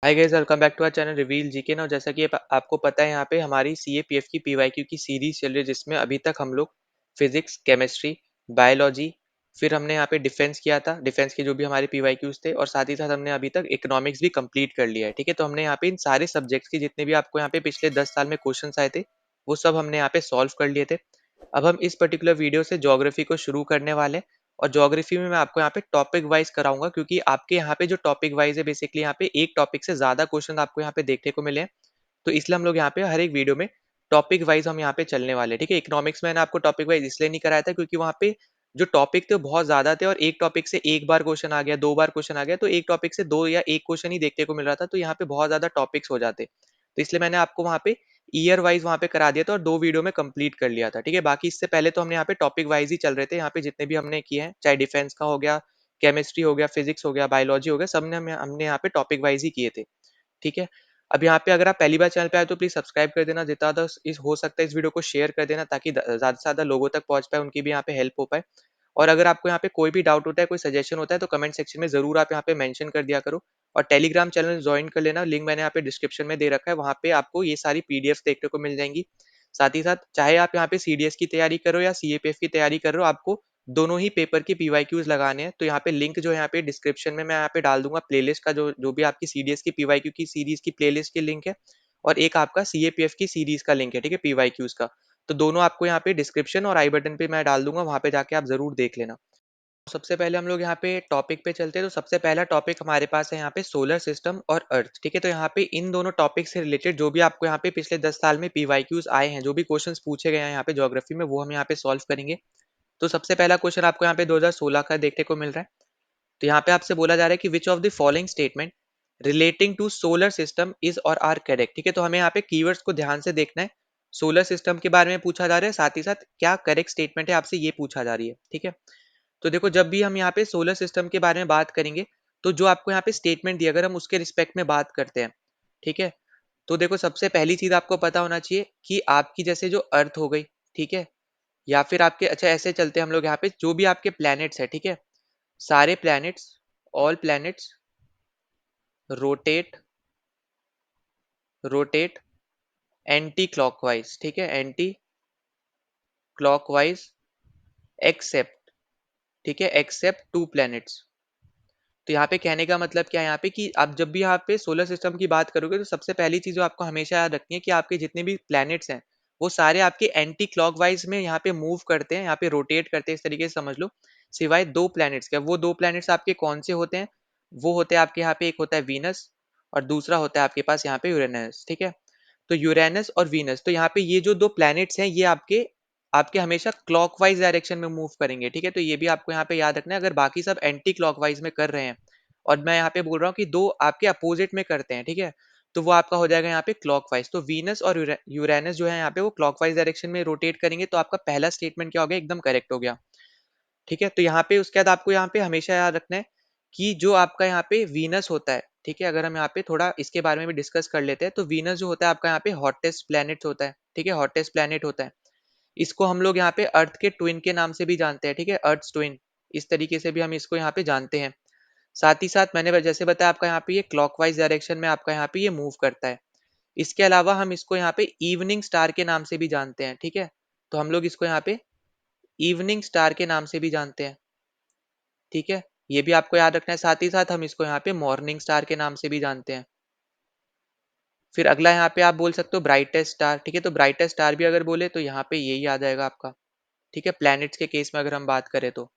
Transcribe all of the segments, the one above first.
Hi guys, welcome back to our channel reveal GK ना। जैसा कि आपको पता है, यहाँ पे हमारी सीएपीएफ की पीवाईक्यू की सीरीज चल रही है, जिसमें अभी तक हम लोग फिजिक्स, केमिस्ट्री, बायोलॉजी, फिर हमने यहाँ पे डिफेंस किया था। डिफेंस के जो भी हमारे पीवाईक्यूज थे, और साथ ही साथ हमने अभी तक इकोनॉमिक्स भी कंप्लीट कर लिया है। ठीक है, तो हमने यहाँ पे इन सारे सब्जेक्ट्स के जितने भी आपको यहाँ पे पिछले 10 साल में क्वेश्चन आए थे, वो सब हमने यहाँ पे सॉल्व कर लिए थे। अब हम इस पर्टिकुलर वीडियो से ज्योग्राफी को शुरू करने वाले हैं। और ज्योग्राफी में मैं आपको यहाँ पे टॉपिक वाइज कराऊंगा, क्योंकि आपके यहाँ पे जो टॉपिक वाइज है, बेसिकली यहाँ पे एक टॉपिक से ज्यादा क्वेश्चन आपको यहाँ पे देखने को मिले हैं। तो इसलिए हम लोग यहाँ पे हर एक वीडियो में टॉपिक वाइज हम यहाँ पे चलने वाले हैं। ठीक है, इकोनॉमिक्स में मैंने आपको टॉपिक वाइज इसलिए नहीं कराया था, क्योंकि वहाँ पे जो टॉपिक थे वो बहुत ज्यादा थे, और एक टॉपिक से एक बार क्वेश्चन आ गया, 2 बार क्वेश्चन आ गया, तो एक टॉपिक से दो या एक क्वेश्चन ही देखने को मिल रहा था, तो यहाँ पे बहुत ज्यादा टॉपिक्स हो जाते। तो इसलिए मैंने आपको वहाँ पे ईयर वाइज वहाँ पे करा दिया था, और 2 वीडियो में कंप्लीट कर लिया था। ठीक है, बाकी इससे पहले तो हमने यहाँ पे टॉपिक वाइज ही चल रहे थे। यहाँ पे जितने भी हमने किए हैं, चाहे डिफेंस का हो गया, केमिस्ट्री हो गया, फिजिक्स हो गया, बायोलॉजी हो गया, सब ने हमने यहाँ पे टॉपिक वाइज ही किए थे। ठीक है, अब यहाँ पे अगर आप पहली बार चैनल पे आए तो प्लीज सब्सक्राइब कर देना, जितना ज्यादा इस हो सकता है इस वीडियो को शेयर कर देना, ताकि ज्यादा से ज्यादा लोगों तक पहुंच पाए, उनकी भी यहाँ पे हेल्प हो पाए। और अगर आपको यहाँ पे कोई भी डाउट होता है, कोई सजेशन होता है, तो कमेंट सेक्शन में जरूर आप यहाँ पे मेंशन कर दिया करो। और टेलीग्राम चैनल ज्वाइन कर लेना, लिंक मैंने यहाँ पे डिस्क्रिप्शन में दे रखा है, वहाँ पे आपको ये सारी पीडीएफ देखने को मिल जाएंगी। साथ ही साथ चाहे आप यहाँ पे सीडीएस की तैयारी करो या सीएपीएफ की तैयारी कर रहे हो, आपको दोनों ही पेपर के पीवाईक्यूज लगाने हैं। तो यहाँ पे लिंक जो है यहाँ पे डिस्क्रिप्शन में मैं यहाँ पे डाल दूंगा, प्लेलिस्ट का जो जो भी आपकी सीडीएस की पीवाईक्यू की सीरीज की प्लेलिस्ट की लिंक है, और एक आपका सीएपीएफ की सीरीज का लिंक है। ठीक है, पीवाईक्यूज का। तो दोनों आपको यहाँ पे डिस्क्रिप्शन और आई बटन पे मैं डाल दूंगा, वहां पे जाके आप जरूर देख लेना। सबसे पहले हम लोग यहाँ पे टॉपिक पे चलते हैं। तो सबसे पहला टॉपिक हमारे पास है यहाँ पे सोलर सिस्टम और अर्थ। ठीक है, तो यहाँ पे इन दोनों टॉपिक से रिलेटेड जो भी आपको यहाँ पे पिछले 10 साल में पीवाईक्यूज आए हैं, जो भी क्वेश्चंस पूछे गए हैं यहाँ पे ज्योग्राफी में, वो हम यहाँ पे सॉल्व करेंगे। तो सबसे पहला क्वेश्चन आपको यहाँ पे 2016 का देखने को मिल रहा है। तो यहाँ पे आपसे बोला जा रहा है कि which of the following statement relating to solar system is और आर करेक्ट। ठीक है, तो हमें यहाँ पे कीवर्ड्स को ध्यान से देखना है। सोलर सिस्टम के बारे में पूछा जा रहा है, साथ ही साथ क्या करेक्ट स्टेटमेंट है, आपसे ये पूछा जा रही है। ठीक है, तो देखो, जब भी हम यहाँ पे सोलर सिस्टम के बारे में बात करेंगे, तो जो आपको यहाँ पे स्टेटमेंट दिया, अगर हम उसके रिस्पेक्ट में बात करते हैं, ठीक है, तो देखो, सबसे पहली चीज आपको पता होना चाहिए कि आपकी जैसे जो अर्थ हो गई, ठीक है, या फिर आपके, अच्छा ऐसे चलते हैं हम लोग यहाँ पे, जो भी आपके प्लैनेट्स है, ठीक है, सारे planets, all planets rotate rotate anti clockwise. ठीक है, एंटी क्लॉकवाइज एक्सेप्ट, ठीक है, एक्सेप्ट 2 प्लैनेट्स। तो यहाँ पे कहने का मतलब क्या है, यहाँ पे कि आप जब भी यहाँ पे सोलर सिस्टम की बात करोगे, तो सबसे पहली चीज जो आपको हमेशा याद रखनी है कि आपके जितने भी प्लैनेट्स हैं, वो सारे आपके एंटी क्लॉकवाइज में यहाँ पे मूव करते हैं, यहाँ पे रोटेट करते हैं, इस तरीके से समझ लो, सिवाय 2 प्लैनेट्स के। वो 2 प्लैनेट्स आपके कौन से होते हैं? वो होते हैं आपके यहाँ पे, एक होता है वीनस, और दूसरा होता है आपके पास यहाँ पे यूरेनस। ठीक है, तो यूरेनस और वीनस, तो यहाँ पे ये जो 2 प्लैनेट्स हैं, ये आपके आपके हमेशा क्लॉकवाइज डायरेक्शन में मूव करेंगे। ठीक है, तो ये भी आपको यहाँ पे याद रखना है। अगर बाकी सब एंटी क्लॉकवाइज में कर रहे हैं, और मैं यहाँ पे बोल रहा हूँ कि दो आपके अपोजिट में करते हैं, ठीक है, तो वो आपका हो जाएगा यहाँ पे क्लॉकवाइज। तो वीनस और यूरेनस जो है यहाँ पे, वो क्लॉकवाइज डायरेक्शन में रोटेट करेंगे, तो आपका पहला स्टेटमेंट क्या हो गया? एकदम करेक्ट हो गया। ठीक है, तो यहाँ पे उसके बाद आपको यहाँ पे हमेशा याद रखना है कि जो आपका यहाँ पे वीनस होता है, ठीक है, अगर हम यहाँ पे थोड़ा इसके बारे में भी डिस्कस कर लेते हैं, तो वीनस जो होता है आपका यहाँ पे हॉटेस्ट प्लैनेट होता है। ठीक है, हॉटेस्ट प्लैनेट होता है। इसको हम लोग यहाँ पे अर्थ के ट्विन के नाम से भी जानते हैं। ठीक है, अर्थ ट्विन, इस तरीके से भी हम इसको यहाँ पे जानते हैं। साथ ही साथ मैंने जैसे बताया, आपका यहाँ पे ये क्लॉकवाइज डायरेक्शन में आपका यहाँ पे ये मूव करता है। इसके अलावा हम इसको यहाँ पे इवनिंग स्टार के नाम से भी जानते हैं। ठीक है, तो हम लोग इसको यहाँ पे इवनिंग स्टार के नाम से भी जानते हैं। ठीक है, ये भी आपको याद रखना है। साथ ही साथ हम इसको यहाँ पे मॉर्निंग स्टार के नाम से भी जानते हैं। फिर अगला यहाँ पे आप बोल सकते हो ब्राइटेस्ट स्टार। ठीक है, तो ब्राइटेस्ट स्टार भी अगर बोले तो यहाँ पे यही याद आएगा आपका। ठीक है, प्लैनेट्स के केस में अगर हम बात करें तो।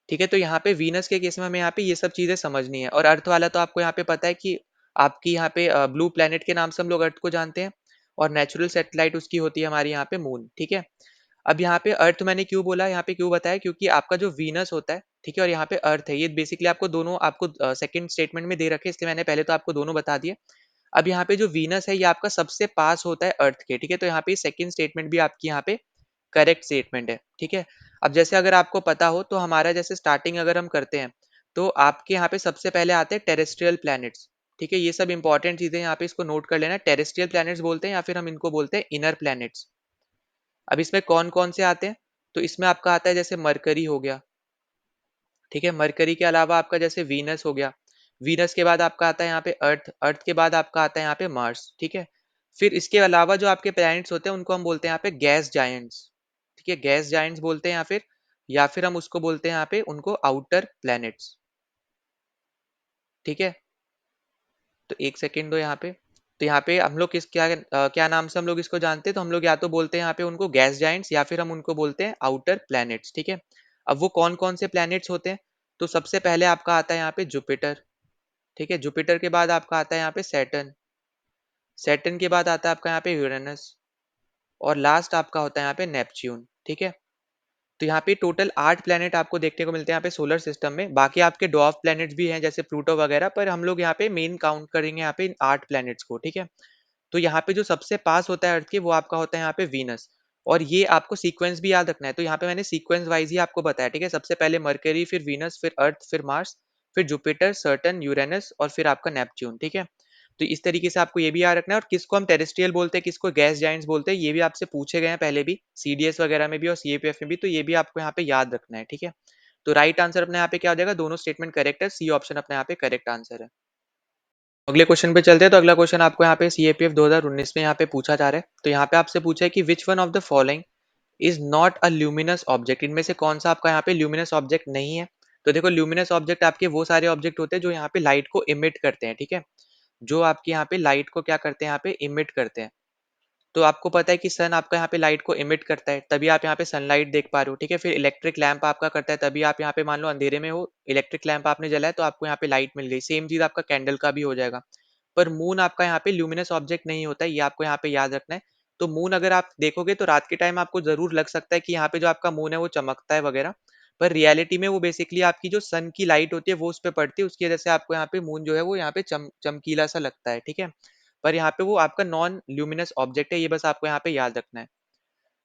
ठीक है, तो यहाँ पे वीनस के केस में हमें यहाँ पे ये सब चीजें समझनी है। और अर्थ वाला तो आपको यहाँ पे पता है कि आपकी यहाँ पे ब्लू प्लेनेट के नाम से हम लोग अर्थ को जानते हैं, और नेचुरल सैटेलाइट उसकी होती है हमारी यहाँ पे मून। ठीक है, अब यहाँ पे अर्थ मैंने क्यों बोला, यहाँ पे क्यों बताया, क्योंकि आपका जो वीनस होता है, ठीक है, और यहाँ पे अर्थ है, ये बेसिकली आपको दोनों आपको सेकंड स्टेटमेंट में दे रखे, इसलिए मैंने पहले तो आपको दोनों बता दिए। अब यहाँ पे जो वीनस है, ये आपका सबसे पास होता है अर्थ के। ठीक है, तो यहाँ पे सेकंड स्टेटमेंट भी आपकी यहाँ पे करेक्ट स्टेटमेंट है। ठीक है, अब जैसे अगर आपको पता हो, तो हमारा जैसे स्टार्टिंग अगर हम करते हैं, तो आपके यहाँ पे सबसे पहले आते हैं टेरेस्ट्रियल प्लैनेट्स। ठीक है, ये सब इंपॉर्टेंट चीजें यहाँ पे इसको नोट कर लेना। टेरेस्ट्रियल प्लैनेट्स बोलते हैं, या फिर हम इनको बोलते हैं इनर प्लैनेट्स। अब इसमें कौन कौन से आते हैं? तो इसमें आपका आता है जैसे मरकरी हो गया। ठीक है, मरकरी के अलावा आपका जैसे वीनस हो गया। वीनस के बाद आपका आता है यहाँ पे अर्थ, अर्थ के बाद आपका आता है यहाँ पे मार्स, ठीक है। फिर इसके अलावा जो आपके प्लैनेट्स होते हैं उनको हम बोलते हैं यहाँ पे गैस जायंट्स, ठीक है, गैस जायंट्स बोलते हैं या फिर हम उसको बोलते हैं यहाँ पे उनको आउटर प्लैनेट्स, ठीक है। तो एक सेकेंड दो यहाँ पे। तो यहाँ पे हम लोग क्या नाम से हम लोग इसको जानते हैं, तो हम लोग या तो बोलते हैं यहाँ पे उनको गैस जाइंट्स या फिर हम उनको बोलते हैं आउटर प्लैनेट्स, ठीक है। अब वो कौन कौन से प्लैनेट्स होते हैं, तो सबसे पहले आपका आता है यहाँ पे जुपिटर, ठीक है। जुपिटर के बाद आपका आता है यहाँ पे सैटर्न, सैटर्न के बाद आता है आपका यहाँ पे यूरेनस, और लास्ट आपका होता है यहाँ पे नेपच्यून, ठीक है। तो यहाँ पे टोटल 8 प्लैनेट आपको देखने को मिलते हैं यहाँ पे सोलर सिस्टम में। बाकी आपके डॉर्फ प्लैनेट्स भी हैं जैसे प्लूटो वगैरह, पर हम लोग यहाँ पे मेन काउंट करेंगे यहाँ पे इन 8 प्लैनेट्स को, ठीक है। तो यहाँ पे जो सबसे पास होता है अर्थ के, वो आपका होता है यहाँ पे वीनस। और ये आपको सीक्वेंस भी याद रखना है, तो यहाँ पे मैंने सीक्वेंस वाइज ही आपको बताया, ठीक है। सबसे पहले मरकरी, फिर वीनस, फिर अर्थ, फिर मार्स, फिर जुपिटर, सर्टन, यूरेनस और फिर आपका नेपच्यून, ठीक है। तो इस तरीके से आपको ये भी याद रखना है। और किसको हम टेरेस्ट्रियल बोलते हैं, किसको गैस जाइंट्स बोलते हैं, ये भी आपसे पूछे गए हैं पहले भी, सीडीएस वगैरह में भी और सीएपीएफ में भी, तो ये भी आपको यहाँ पे याद रखना है, ठीक है। तो राइट आंसर अपने यहाँ पे क्या हो जाएगा, दोनों स्टेटमेंट करेक्ट है, सी ऑप्शन अपने यहाँ पे करेक्ट आंसर है। अगले क्वेश्चन पे चलते हैं। तो अगला क्वेश्चन आपको यहाँ पे सीएपीएफ 2019 में यहाँ पे पूछा जा रहा है। तो यहाँ पे आपसे पूछा है कि which one of the following is not a luminous object, इनमें से कौन सा आपका यहाँ पे ल्यूमिनस ऑब्जेक्ट नहीं है। तो देखो, ल्यूमिनस ऑब्जेक्ट आपके वो सारे ऑब्जेक्ट होते हैं जो यहाँ पे लाइट को इमिट करते हैं, ठीक है। जो आपके यहाँ पे लाइट को क्या करते हैं, यहाँ पे इमिट करते हैं। तो आपको पता है कि सन आपका यहाँ पे लाइट को इमिट करता है, तभी आप यहाँ पे सनलाइट देख पा रहे हो, ठीक है। फिर इलेक्ट्रिक लैंप आपका करता है, तभी आप यहाँ पे मान लो अंधेरे में हो, इलेक्ट्रिक लैंप आपने जलाया तो आपको यहाँ पे लाइट मिल गई। सेम चीज आपका कैंडल का भी हो जाएगा। पर मून आपका यहाँ पे ल्यूमिनस ऑब्जेक्ट नहीं होता है, ये आपको यहाँ पे याद रखना है। तो मून अगर आप देखोगे तो रात के टाइम आपको जरूर लग सकता है कि यहाँ पे जो आपका मून है वो चमकता है वगैरह, पर रियलिटी में वो बेसिकली आपकी जो सन की लाइट होती है वो उस पर पड़ती है, उसकी वजह से आपको यहाँ पे मून जो है वो यहाँ पे चमकीला सा लगता है, ठीक है। पर यहाँ पे वो आपका नॉन ल्यूमिनस ऑब्जेक्ट है, ये बस आपको यहाँ पे याद रखना है।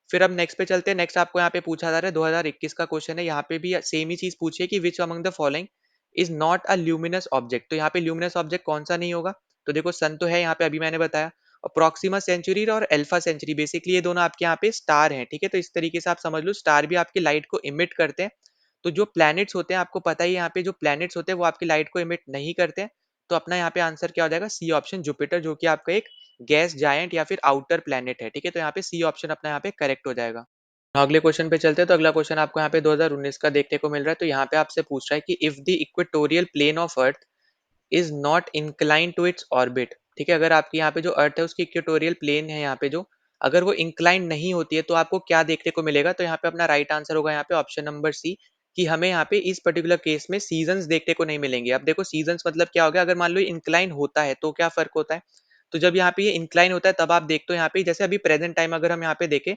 फिर अब नेक्स्ट पे चलते हैं। नेक्स्ट आपको यहाँ पे पूछा जा रहा है 2021 का क्वेश्चन है, यहाँ पे भी सेम ही चीज पूछी है कि which among the following is not a luminous object. तो यहाँ पे ल्यूमिनस ऑब्जेक्ट कौन सा नहीं होगा, तो देखो सन तो है यहाँ पे, अभी मैंने बताया। और प्रॉक्सिमा सेंचुरी और अल्फा सेंचुरी, बेसिकली ये दोनों आपके यहाँ पे स्टार हैं, ठीक है। तो इस तरीके से आप समझ लो, स्टार भी आपकी लाइट को इमिट करते हैं। तो जो प्लैनेट्स होते हैं, आपको पता ही है यहाँ पे जो प्लैनेट्स होते हैं वो आपकी लाइट को इमिट नहीं करते हैं। तो अपना यहाँ पे आंसर क्या हो जाएगा, सी ऑप्शन जुपिटर, जो कि आपका एक गैस जायंट या फिर आउटर प्लैनेट है, ठीक है। तो यहाँ पे सी ऑप्शन अपना यहाँ पे करेक्ट हो जाएगा। अगले क्वेश्चन पे चलते हैं। तो अगला क्वेश्चन आपको यहाँ पे 2019 का देखने को मिल रहा है। तो यहाँ पे आपसे पूछ रहा है कि if the equatorial plane of earth is not incline to its orbit, ठीक है। अगर आपकी यहाँ पे जो अर्थ है उसकी इक्वेटोरियल प्लेन है यहाँ पे जो, अगर वो इंक्लाइन नहीं होती है तो आपको क्या देखने को मिलेगा। तो यहाँ पे अपना राइट आंसर होगा यहाँ पे ऑप्शन नंबर सी, कि हमें यहाँ पे इस पर्टिकुलर केस में सीजन्स देखने को नहीं मिलेंगे। अब देखो, सीजन्स मतलब क्या हो गया, अगर मान लो इंक्लाइन होता है तो क्या फर्क होता है। तो जब यहाँ पे ये इंक्लाइन होता है तब आप देखते हो यहाँ पे, जैसे अभी प्रेजेंट टाइम अगर हम यहाँ पे देखें,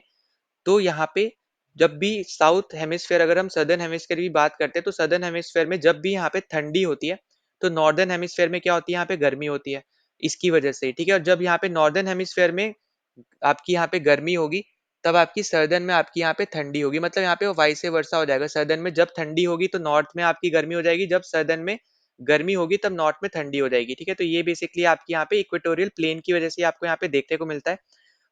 तो यहाँ पे जब भी साउथ हेमिस्फेयर, अगर हम सदर्न हेमिस्फेयर की बात करते हैं, तो सदर्न हेमिस्फेयर में जब भी यहाँ पे ठंडी होती है, तो नॉर्दर्न हेमिस्फेयर में क्या होती है, यहाँ पे गर्मी होती है, इसकी वजह से, ठीक है। और जब यहाँ पे नॉर्दर्न हेमिस्फेयर में आपकी यहाँ पे गर्मी होगी, तब आपकी सर्दर्न में आपकी यहाँ पे ठंडी होगी, मतलब यहाँ पे वो वाइस वर्सा हो जाएगा। सर्दर्न में जब ठंडी होगी तो नॉर्थ में आपकी गर्मी हो जाएगी, जब सर्दर्न में गर्मी होगी तब नॉर्थ में ठंडी हो जाएगी, ठीक है। तो ये बेसिकली आपकी यहाँ पे इक्वेटोरियल प्लेन की वजह से आपको यहाँ पे देखने को मिलता है।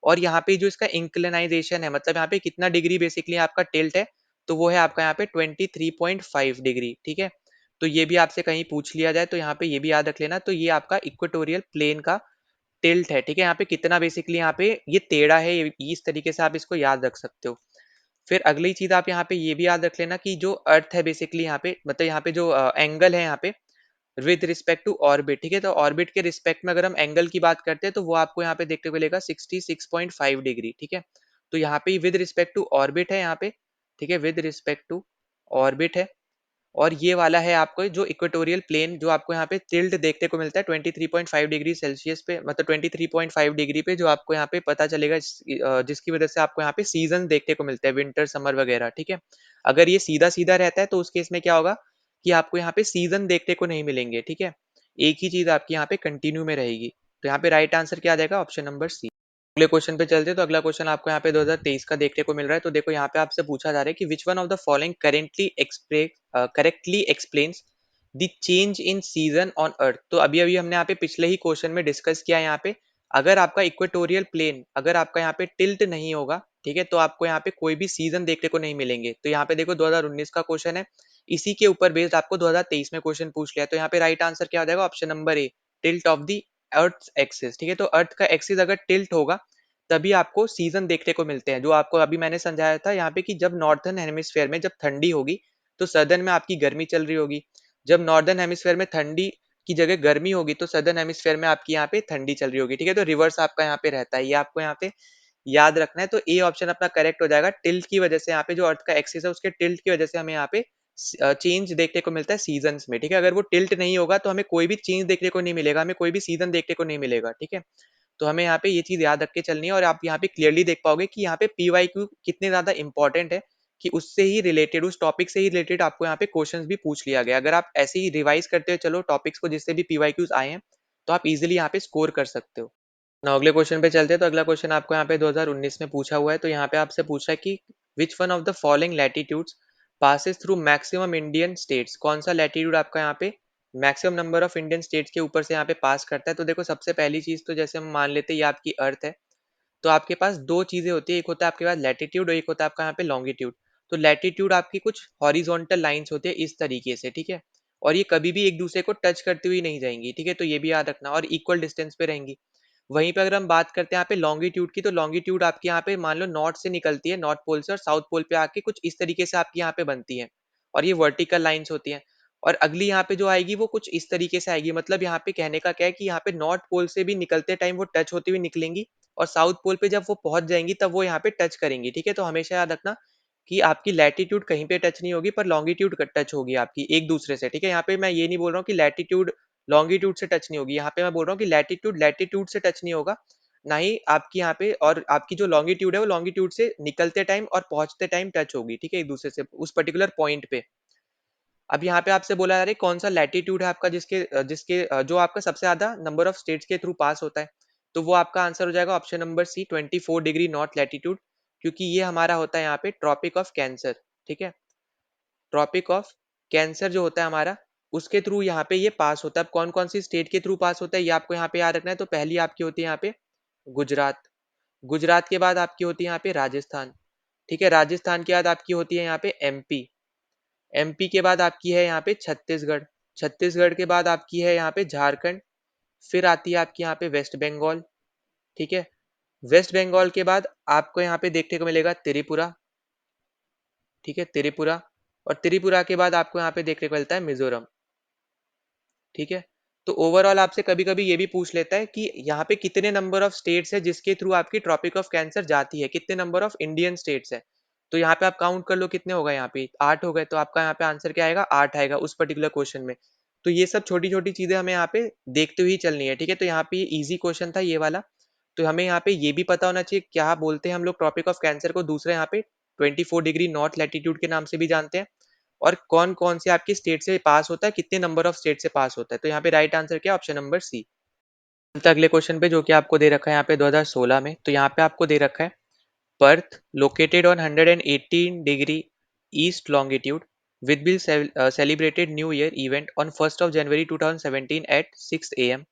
और यहाँ पे जो इसका इंक्लिनाइजेशन है, मतलब यहाँ पे कितना डिग्री बेसिकली आपका टिल्ट है, तो वो है आपका यहाँ पे 23.5 डिग्री, ठीक है। तो ये भी आपसे कहीं पूछ लिया जाए तो यहाँ पे ये भी याद रख लेना। तो ये आपका इक्वेटोरियल प्लेन का टिल्ट है, ठीक है। यहाँ पे कितना बेसिकली यहाँ पे ये टेढ़ा है, इस तरीके से आप इसको याद रख सकते हो। फिर अगली चीज आप यहाँ पे ये भी याद रख लेना कि जो अर्थ है बेसिकली यहाँ पे, मतलब यहाँ पे जो एंगल है यहाँ पे विद रिस्पेक्ट टू ऑर्बिट, ठीक है। तो ऑर्बिट के रिस्पेक्ट में अगर हम एंगल की बात करते हैं तो वो आपको यहाँ पे देखने को मिलेगा 66.5 डिग्री, ठीक है। तो यहाँ पे विद रिस्पेक्ट टू ऑर्बिट है यहाँ पे, ठीक है, विद रिस्पेक्ट टू ऑर्बिट है। और ये वाला है आपको जो इक्वेटोरियल प्लेन, जो आपको यहाँ पे टिल्ट देखने को मिलता है 23.5 डिग्री सेल्सियस पे, मतलब 23.5 डिग्री पे, जो आपको यहाँ पे पता चलेगा जिसकी वजह से आपको यहाँ पे सीजन देखने को मिलता है, विंटर समर वगैरह, ठीक है। अगर ये सीधा सीधा रहता है तो उस केस में क्या होगा कि आपको यहाँ पे सीजन देखने को नहीं मिलेंगे, ठीक है। एक ही चीज आपकी यहाँ पे कंटिन्यू में रहेगी। तो यहाँ पे राइट आंसर क्या आ जाएगा, ऑप्शन नंबर सी। अगले क्वेश्चन पे चलते हैं। तो अगला क्वेश्चन आपको यहाँ पे 2023 का देखने को मिल रहा है। तो देखो, यहाँ पे आपसे पूछा जा रहा है कि which one of the following correctly explains the change in season on earth. तो अभी अभी हमने यहाँ पे पिछले ही क्वेश्चन में डिस्कस किया है यहाँ पे, अगर आपका इक्वेटोरियल प्लेन, अगर आपका यहाँ पे टिल्ट नहीं होगा, ठीक है, तो आपको यहाँ पे कोई भी सीजन देखने को नहीं मिलेंगे। तो यहाँ पे देखो 2019 का क्वेश्चन है, इसी के ऊपर बेस्ड आपको 2023 में क्वेश्चन पूछ लिया, तो यहाँ पे राइट आंसर क्या हो जाएगा? Option number A, tilt of the earth axis. ठीक है, तो अर्थ का एक्सिस अगर टिल्ट होगा तभी आपको सीजन देखने को मिलते हैं, जो आपको अभी मैंने समझाया था यहाँ पे कि जब नॉर्थर्न हेमिस्फेयर में जब ठंडी होगी तो सदर्न में आपकी गर्मी चल रही होगी, जब नॉर्दर्न हेमिस्फेयर में ठंडी की जगह गर्मी होगी तो सदर्न हेमिस्फेयर में आपकी यहाँ पे ठंडी चल रही होगी। ठीक है, तो रिवर्स आपका यहाँ पे रहता है, ये आपको यहाँ पे याद रखना है। तो ए ऑप्शन अपना करेक्ट हो जाएगा, टिल्ट की वजह से यहाँ पे जो अर्थ का एक्सिस है उसके टिल्ट की वजह से हमें यहाँ पे चेंज देखने को मिलता है सीजन्स में। ठीक है, अगर वो टिल्ट नहीं होगा तो हमें कोई भी चेंज देखने को नहीं मिलेगा, हमें कोई भी सीजन देखने को नहीं मिलेगा। ठीक है, तो हमें यहाँ पे ये चीज याद रख के चलनी है, और आप यहाँ पे क्लियरली देख पाओगे कि यहाँ पे पीवाईक्यू कितने ज्यादा इंपॉर्टेंट है, कि उससे ही रिलेटेड, उस टॉपिक से ही रिलेटेड आपको यहाँ पे क्वेश्चंस भी पूछ लिया गया। अगर आप ऐसे ही रिवाइज करते हो चलो टॉपिक्स को जिससे भी पीवाईक्यूज आए हैं, तो आप इजिली यहाँ पे स्कोर कर सकते हो। ना अगले क्वेश्चन पे चलते हैं, तो अगला क्वेश्चन आपको यहाँ पे 2019 में पूछा हुआ है। तो यहाँ पे आपसे पूछा है कि which one of the following latitudes passes through maximum Indian states, कौन सा लैटिट्यूड आपका यहाँ पे maximum number of Indian states के ऊपर से यहाँ पे पास करता है। तो देखो सबसे पहली चीज तो जैसे हम मान लेते हैं ये आपकी अर्थ है, तो आपके पास दो चीजें होती है, एक होता है आपके पास लैटिट्यूड और एक होता है आपका यहाँ पे लॉन्गिट्यूड। तो लैटिट्यूड आपकी कुछ हॉरिजॉन्टल लाइंस होती है इस तरीके से, ठीक है, और ये कभी भी एक दूसरे को टच करती हुई नहीं जाएंगी। ठीक है, तो ये भी याद रखना, और इक्वल डिस्टेंस पे रहेंगी। वहीं पे अगर हम बात करते हैं यहाँ पे लॉन्गिट्यूड की, तो लॉन्गिट्यूड आपके यहाँ पे मान लो नॉर्थ से निकलती है, नॉर्थ पोल से, और साउथ पोल पे आके कुछ इस तरीके से आपकी यहाँ पे बनती है, और ये वर्टिकल लाइंस होती हैं। और अगली यहाँ पे जो आएगी वो कुछ इस तरीके से आएगी, मतलब यहाँ पे कहने का क्या है कि यहाँ पे नॉर्थ पोल से भी निकलते टाइम वो टच होती हुई निकलेंगी, और साउथ पोल पे जब वो पहुंच जाएंगी तब वो यहाँ पे टच करेंगी। ठीक है, तो हमेशा याद रखना कि आपकी लैटिट्यूड कहीं पे टच नहीं होगी, पर लॉन्गिट्यूड टच होगी आपकी एक दूसरे से। ठीक है, यहाँ पे मैं ये नहीं बोल रहा हूँ कि लैटिट्यूड लॉन्गिट्यूड से टच नहीं होगी, यहाँ पे मैं बोल रहा हूँ कि लैटिट्यूड लैटिट्यूड से टच नहीं होगा, ना ही आपकी यहाँ पे, और आपकी जो लॉन्गिट्यूड है वो लॉन्गिट्यूड से निकलते टाइम और पहुंचते टाइम टच होगी। ठीक है, एक दूसरे से उस पर्टिकुलर पॉइंट पे। अब यहाँ पे आपसे बोला जा रहा है कौन सा लैटिट्यूड है आपका जो आपका सबसे ज्यादा नंबर ऑफ स्टेट्स के थ्रू पास होता है। तो वो आपका आंसर हो जाएगा option number C, 24 degree north latitude, क्योंकि ये हमारा होता है यहाँ पे ट्रॉपिक ऑफ कैंसर। ठीक है, ट्रॉपिक ऑफ कैंसर जो होता है हमारा, उसके थ्रू यहाँ पे ये पास होता है। अब कौन कौन सी स्टेट के थ्रू पास होता है ये आपको यहाँ पे याद रखना है। तो पहली आपकी होती है यहाँ पे गुजरात, गुजरात के बाद आपकी होती है यहाँ पे राजस्थान। ठीक है, राजस्थान के बाद आपकी होती है यहाँ पे एमपी, एमपी के बाद आपकी है यहाँ पे छत्तीसगढ़, छत्तीसगढ़ के बाद आपकी है यहाँ पे झारखंड, फिर आती है आपकी यहाँ पे वेस्ट बंगाल। ठीक है, वेस्ट बंगाल के बाद आपको यहाँ पे देखने को मिलेगा त्रिपुरा। ठीक है, त्रिपुरा, और त्रिपुरा के बाद आपको यहाँ पे देखने को मिलता है मिजोरम। ठीक है, तो ओवरऑल आपसे कभी कभी ये भी पूछ लेता है कि यहाँ पे कितने नंबर ऑफ स्टेट्स है जिसके थ्रू आपकी ट्रॉपिक ऑफ कैंसर जाती है, कितने नंबर ऑफ इंडियन स्टेट्स है। तो यहाँ पे आप काउंट कर लो कितने हो गए, यहाँ पे 8 हो गए, तो आपका यहाँ पे आंसर क्या आएगा? 8 आएगा उस पर्टिकुलर क्वेश्चन में। तो ये सब छोटी छोटी चीजें हमें यहाँ पे देखते हुए चलनी है। ठीक है, तो यहाँ पे इजी क्वेश्चन था ये वाला। तो हमें यहाँ पे ये भी पता होना चाहिए क्या बोलते हैं हम लोग ट्रॉपिक ऑफ कैंसर को, दूसरे यहाँ पे 24 डिग्री नॉर्थ लैटिट्यूड के नाम से भी जानते हैं, और कौन कौन से आपकी स्टेट से पास होता है, कितने नंबर ऑफ स्टेट से पास होता है। तो यहाँ पे राइट आंसर क्या है? Option number C. अगले क्वेश्चन पे जो कि आपको दे रखा है यहाँ पे 2016 में, तो यहाँ पे आपको दे रखा है Perth located on 118 degree east longitude with bill celebrated new year event on 1 January 2017 at 6 a.m.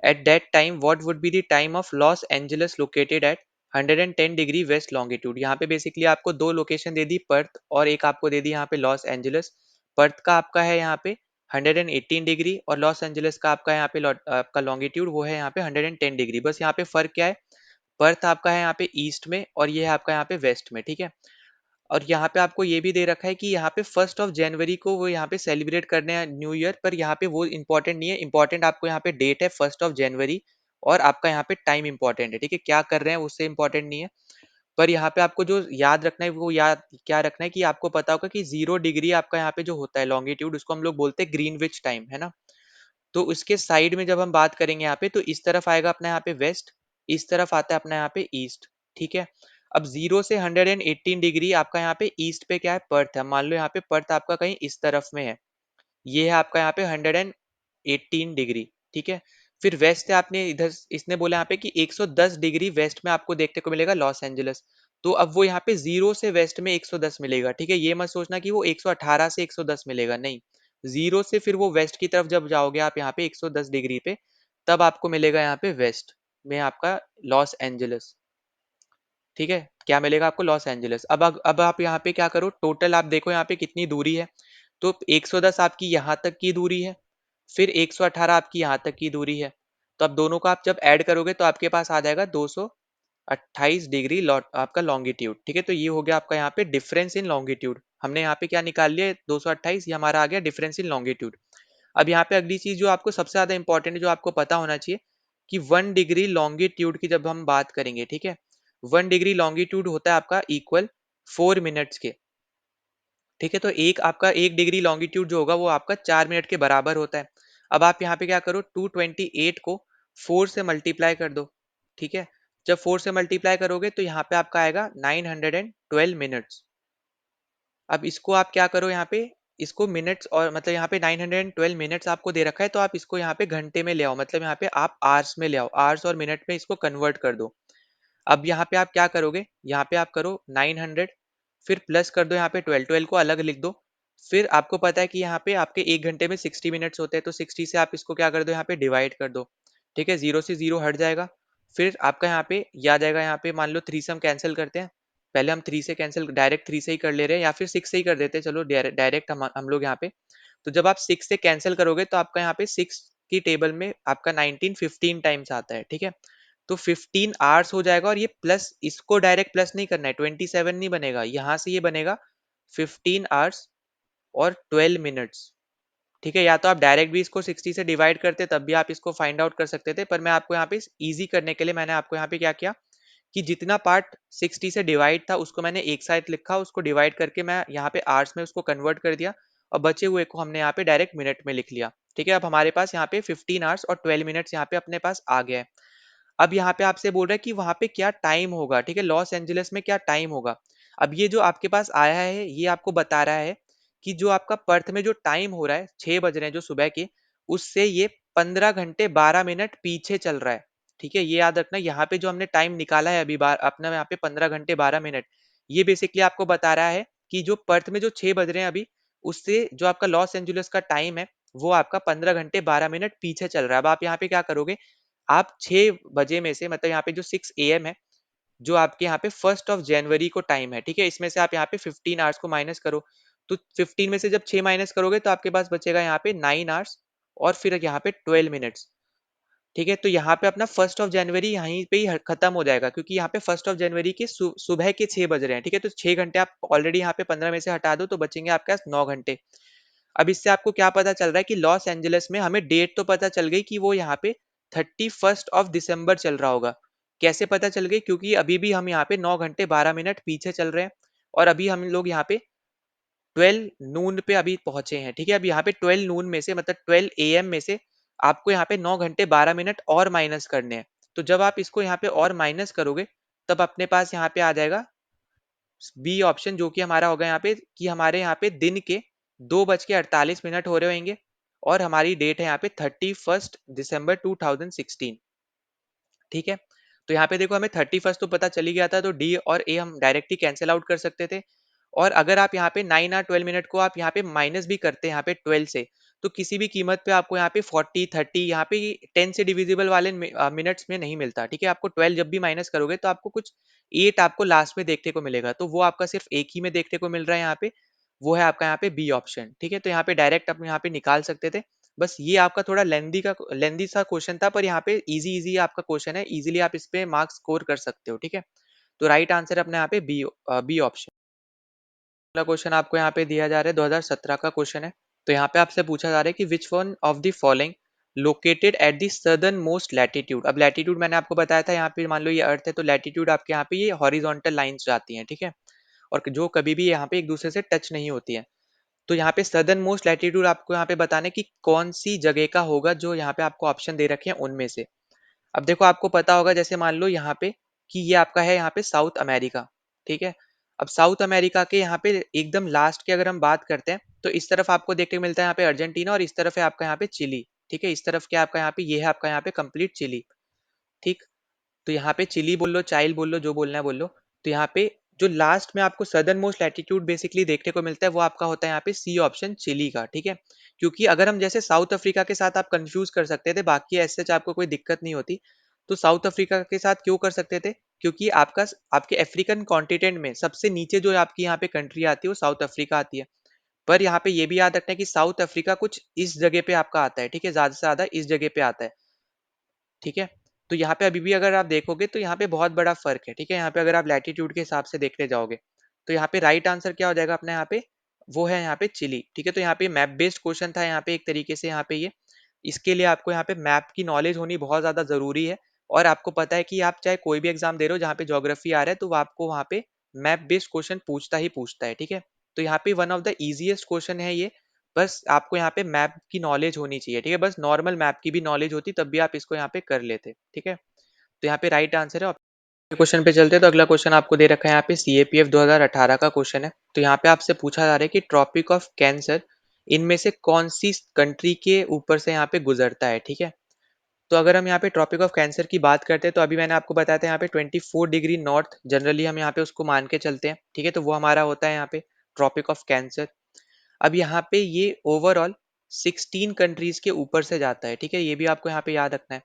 At that time, what would be the time of Los Angeles located at 110 degree west longitude. यहाँ पे basically आपको दो location दे दी, Perth और एक आपको दे दी यहाँ पे Los Angeles. Perth का आपका है यहाँ पे 118 डिग्री, और लॉस एंजलिस का आपका यहाँ पे आपका लॉन्गिट्यूड वो है यहाँ पे 110 डिग्री। बस यहाँ पे फर्क क्या है, पर्थ आपका है यहाँ पे ईस्ट में और ये है आपका यहाँ पे वेस्ट में। ठीक है, और यहाँ पे आपको ये भी दे रखा है कि यहाँ पे 1 जनवरी को वो यहाँ पे सेलिब्रेट करने हैं न्यू ईयर, पर यहाँ पे वो इंपॉर्टेंट नहीं है, इंपॉर्टेंट आपको यहाँ पे डेट है 1 जनवरी, और आपका यहाँ पे टाइम इंपॉर्टेंट है। ठीक है, क्या कर रहे हैं उससे इंपॉर्टेंट नहीं है, पर यहाँ पे आपको जो याद रखना है वो याद क्या रखना है कि आपको पता होगा कि 0 डिग्री आपका यहाँ पे जो होता है लॉन्गिट्यूड, उसको हम लोग बोलते हैं ग्रीनविच टाइम, है ना। तो उसके साइड में जब हम बात करेंगे यहाँ पे, तो इस तरफ आएगा अपना यहाँ पे वेस्ट, इस तरफ आता है अपना यहाँ पे ईस्ट। ठीक है, अब 0 से 118 डिग्री आपका यहाँ पे ईस्ट पे क्या है, पर्थ है। मान लो यहाँ पे पर्थ आपका कहीं इस तरफ में है, ये है आपका यहाँ पे 118 डिग्री। ठीक है, फिर वेस्ट है, आपने इधर इसने बोला यहाँ पे कि 110 डिग्री वेस्ट में आपको देखने को मिलेगा लॉस एंजलिस। तो अब वो यहाँ पे 0 से वेस्ट में 110 मिलेगा। ठीक है, ये मत सोचना कि वो 118 से 110 मिलेगा, नहीं। 0 से फिर वो वेस्ट की तरफ जब जाओगे आप यहाँ पे 110 डिग्री पे, तब आपको मिलेगा यहाँ पे वेस्ट में आपका लॉस एंजलिस। ठीक है, क्या मिलेगा आपको? Los Angeles. अब आप यहाँ पे क्या करो, टोटल आप देखो यहाँ पे कितनी दूरी है। तो 110 आपकी यहाँ तक की दूरी है, फिर 118 आपकी यहाँ तक की दूरी है। तो अब दोनों को आप जब ऐड करोगे तो आपके पास आ जाएगा 228 डिग्री आपका लॉन्गिट्यूड। ठीक है, तो ये हो गया आपका यहाँ पे डिफरेंस इन लॉन्गिट्यूड। हमने यहाँ पे क्या निकाल लिया, 228, ये हमारा आ गया डिफरेंस इन लॉन्गिट्यूड। अब यहाँ पे अगली चीज जो आपको सबसे ज्यादा इंपॉर्टेंट है, जो आपको पता होना चाहिए कि 1 डिग्री लॉन्गिट्यूड की जब हम बात करेंगे, ठीक है, 1 डिग्री लॉन्गिट्यूड होता है आपका इक्वल 4 मिनट्स के। ठीक है, तो एक आपका 1 डिग्री लॉन्गिट्यूड जो होगा वो आपका 4 मिनट के बराबर होता है। अब आप यहाँ पे क्या करो, 228 को 4 से मल्टीप्लाई कर दो। ठीक है, जब 4 से मल्टीप्लाई करोगे तो यहाँ पे आपका आएगा 912 मिनट्स। अब इसको आप क्या करो यहाँ पे, इसको मिनट्स और मतलब यहाँ पे 912 मिनट्स आपको दे रखा है, तो आप इसको यहाँ पे घंटे में ले आओ, मतलब यहाँ पे आप आवर्स में ले आओ, आवर्स और मिनट में इसको कन्वर्ट कर दो। अब यहाँ पे आप क्या करोगे, यहाँ पे आप करो 900, फिर प्लस कर दो यहाँ पे 12, 12 को अलग लिख दो। फिर आपको पता है कि यहाँ पे आपके 1 घंटे में 60 मिनट्स होते हैं, तो 60 से आप इसको क्या कर दो, यहाँ पे डिवाइड कर दो। ठीक है, जीरो से जीरो हट जाएगा। फिर आपका यहाँ पे याद आएगा, यहाँ पे मान लो 3 से हम कैंसिल करते हैं। पहले हम 3 से कैंसिल, डायरेक्ट 3 से ही कर ले रहे हैं, या फिर 6 से ही कर देते हैं, चलो डायरेक्ट हम लोग यहाँ पे। तो जब आप 6 से कैंसिल करोगे तो आपका यहाँ पे 6 की टेबल में आपका 19 15 टाइम्स आता है। ठीक है, तो 15 आवर्स हो जाएगा, और ये प्लस, इसको डायरेक्ट प्लस नहीं करना है, 27 नहीं बनेगा, यहाँ से ये बनेगा 15 आवर्स और 12 मिनट्स। ठीक है, या तो आप डायरेक्ट भी इसको 60 से डिवाइड करते तब भी आप इसको फाइंड आउट कर सकते थे, पर मैं आपको यहाँ पे इजी करने के लिए मैंने आपको यहाँ पे क्या किया कि जितना पार्ट 60 से डिवाइड था उसको मैंने एक साइड लिखा, उसको डिवाइड करके मैं यहाँ पे आवर्स में उसको कन्वर्ट कर दिया, और बचे हुए को हमने यहाँ पे डायरेक्ट मिनट में लिख लिया। ठीक है, अब हमारे पास यहाँ पे 15 आवर्स और 12 मिनट्स यहाँ पे अपने पास आ गया है। अब यहाँ पे आपसे बोल रहा है कि वहां पे क्या टाइम होगा। ठीक है, लॉस एंजलिस में क्या टाइम होगा। अब ये जो आपके पास आया है ये आपको बता रहा है कि जो आपका पर्थ में जो टाइम हो रहा है, 6 बज रहे हैं जो सुबह के, उससे ये 15 घंटे 12 मिनट पीछे चल रहा है। ठीक है, ये याद रखना, यहाँ पे जो हमने टाइम निकाला है अभी बार अपना, यहाँ पे 15 घंटे 12 मिनट, ये बेसिकली आपको बता रहा है कि जो पर्थ में जो 6 बज रहे हैं अभी, उससे जो आपका लॉस एंजलिस का टाइम है वो आपका 15 घंटे 12 मिनट पीछे चल रहा है। अब आप यहाँ पे क्या करोगे, आप 6 बजे में से, मतलब यहाँ पे जो 6 AM है, जो आपके यहाँ पे 1 जनवरी को टाइम है, ठीक है, इसमें से आप यहाँ पे 15 आवर्स को माइनस करो। तो 15 में से जब 6 माइनस करोगे तो आपके पास बचेगा यहाँ पे 9 आवर्स और फिर यहाँ पे 12 मिनट्स। ठीक है, तो यहाँ पे अपना 1 जनवरी यहीं पे ही खत्म हो जाएगा, क्योंकि यहाँ पे 1 जनवरी के सुबह के 6 बज रहे हैं। ठीक है, तो 6 घंटे आप ऑलरेडी यहाँ पे 15 में से हटा दो तो बचेंगे आपके पास 9 घंटे। अब इससे आपको क्या पता चल रहा है कि लॉस एंजलिस में हमें डेट तो पता चल गई कि वो यहाँ पे 31 दिसंबर चल रहा होगा। कैसे पता चल गई, क्योंकि अभी भी हम यहाँ पे 9 घंटे 12 मिनट पीछे चल रहे हैं, और अभी हम लोग यहाँ पे 12 नून पे अभी पहुंचे हैं। ठीक है, अब यहाँ पे 12 नून में से, मतलब 12 AM में से आपको यहाँ पे 9 घंटे 12 मिनट और माइनस करने हैं। तो जब आप इसको यहाँ पे और माइनस करोगे तब अपने पास यहाँ पे आ जाएगा बी ऑप्शन, जो कि हमारा होगा यहाँ पे कि हमारे यहाँ पे दिन के 2:48 हो रहे होंगे, और हमारी डेट है यहाँ पे 31 दिसंबर 2016। ठीक है, तो यहाँ पे देखो हमें 31 तो पता चली गया था, तो डी और ए हम डायरेक्ट ही कैंसिल आउट कर सकते थे। और अगर आप यहाँ पे 9 और 12 मिनट को आप यहाँ पे माइनस भी करते हैं यहाँ पे 12 से, तो किसी भी कीमत पे आपको यहाँ पे 40 30 यहाँ पे 10 से डिविजिबल वाले मिनट्स में नहीं मिलता। ठीक है, आपको 12 जब भी माइनस करोगे तो आपको कुछ 8 आपको लास्ट में देखने को मिलेगा, तो वो आपका सिर्फ एक ही में देखने को मिल रहा है यहाँ पे, वो है आपका यहाँ पे बी ऑप्शन। ठीक है, तो यहाँ पे डायरेक्ट आप यहाँ पे निकाल सकते थे। बस ये आपका थोड़ा लेंदी सा क्वेश्चन था, पर यहाँ पे इजी इजी आपका क्वेश्चन है, इजीली आप इस पे मार्क्स स्कोर कर सकते हो। ठीक है, तो राइट आंसर अपने यहाँ पे बी ऑप्शन। अगला क्वेश्चन आपको यहाँ पे दिया जा रहा है, 2017 का क्वेश्चन है। तो यहाँ पे आपसे पूछा जा रहा है कि which one of the following located at the southern most latitude. अब लैटिट्यूड मैंने आपको बताया था, यहाँ पे मान लो ये अर्थ है, तो लैटिट्यूड आपके यहाँ पे ये हॉरिजॉन्टल लाइंस जाती हैं। ठीक है, और जो कभी भी यहाँ पे एक दूसरे से टच नहीं होती है। तो यहाँ पे सदर्न मोस्ट लैटिट्यूड आपको यहाँ पे बताने की कौन सी जगह का होगा, जो यहाँ पे आपको ऑप्शन दे रखे हैं उनमें से। अब देखो आपको पता होगा, जैसे मान लो यहाँ पे कि ये आपका है यहाँ पे साउथ अमेरिका। ठीक है, अब साउथ अमेरिका के यहाँ पे एकदम लास्ट की अगर हम बात करते हैं, तो इस तरफ आपको देखने को मिलता है यहाँ पे अर्जेंटीना, और इस तरफ है आपका यहाँ पे चिली। ठीक है, इस तरफ क्या आपका यहाँ पे, ये है आपका यहाँ पे कंप्लीट चिली। ठीक, तो यहाँ पे चिली बोल लो, चाइल बोल लो, जो बोलना है बोल लो। तो यहाँ पे जो लास्ट में आपको सदर्न मोस्ट लैटिट्यूड बेसिकली देखने को मिलता है वो आपका होता है यहाँ पे सी ऑप्शन, चिली का। ठीक है, क्योंकि अगर हम जैसे साउथ अफ्रीका के साथ आप कंफ्यूज कर सकते थे, बाकी ऐसे आपको कोई दिक्कत नहीं होती। तो साउथ अफ्रीका के साथ क्यों कर सकते थे, क्योंकि आपके अफ्रीकन कॉन्टिनेंट में सबसे नीचे जो आपकी यहाँ पे कंट्री आती है वो साउथ अफ्रीका आती है। पर यहाँ पे ये भी याद रखना है कि साउथ अफ्रीका कुछ इस जगह पे आपका आता है, ठीक है, ज्यादा से ज्यादा इस जगह पे आता है, ठीक है। तो यहाँ पे अभी भी अगर आप देखोगे तो यहाँ पे बहुत बड़ा फर्क है, ठीक है। यहाँ पे अगर आप लैटिट्यूड के हिसाब से देखने जाओगे तो यहाँ पे राइट आंसर क्या हो जाएगा अपना, यहाँ पे वो है यहाँ पे चिली, ठीक है। तो यहाँ पे मैप बेस्ड क्वेश्चन था यहाँ पे एक तरीके से, यहाँ पे ये इसके लिए आपको यहाँ पे मैप की नॉलेज होनी बहुत ज्यादा जरूरी है। और आपको पता है कि आप चाहे कोई भी एग्जाम दे रहे हो जहाँ पे ज्योग्राफी आ रहा है तो वो आपको वहाँ पे मैप बेस्ड क्वेश्चन पूछता ही पूछता है, ठीक है। तो यहाँ पे one of the easiest question है ये। बस आपको यहाँ पे मैप की नॉलेज होनी चाहिए, ठीक है। बस नॉर्मल मैप की भी नॉलेज होती तब भी आप इसको यहाँ पे कर लेते, ठीक है। तो यहाँ पे राइट आंसर है। क्वेश्चन पे चलते हैं। तो अगला क्वेश्चन आपको दे रखा है यहाँ पे सीएपीएफ 2018 का क्वेश्चन है। तो यहाँ पे आपसे पूछा जा रहा है कि ट्रॉपिक ऑफ कैंसर इनमें से कौन सी कंट्री के ऊपर से यहाँ पे गुजरता है, ठीक है। तो अगर हम यहाँ पे ट्रॉपिक ऑफ कैंसर की बात करते हैं तो अभी मैंने आपको बताया था यहाँ पे 24 डिग्री नॉर्थ जनरली हम यहाँ पे उसको मान के चलते हैं, ठीक है। तो वो हमारा होता है यहाँ पे ट्रॉपिक ऑफ कैंसर। अब यहाँ पे ये ओवरऑल 16 कंट्रीज के ऊपर से जाता है, ठीक है। ये भी आपको यहाँ पे याद रखना है।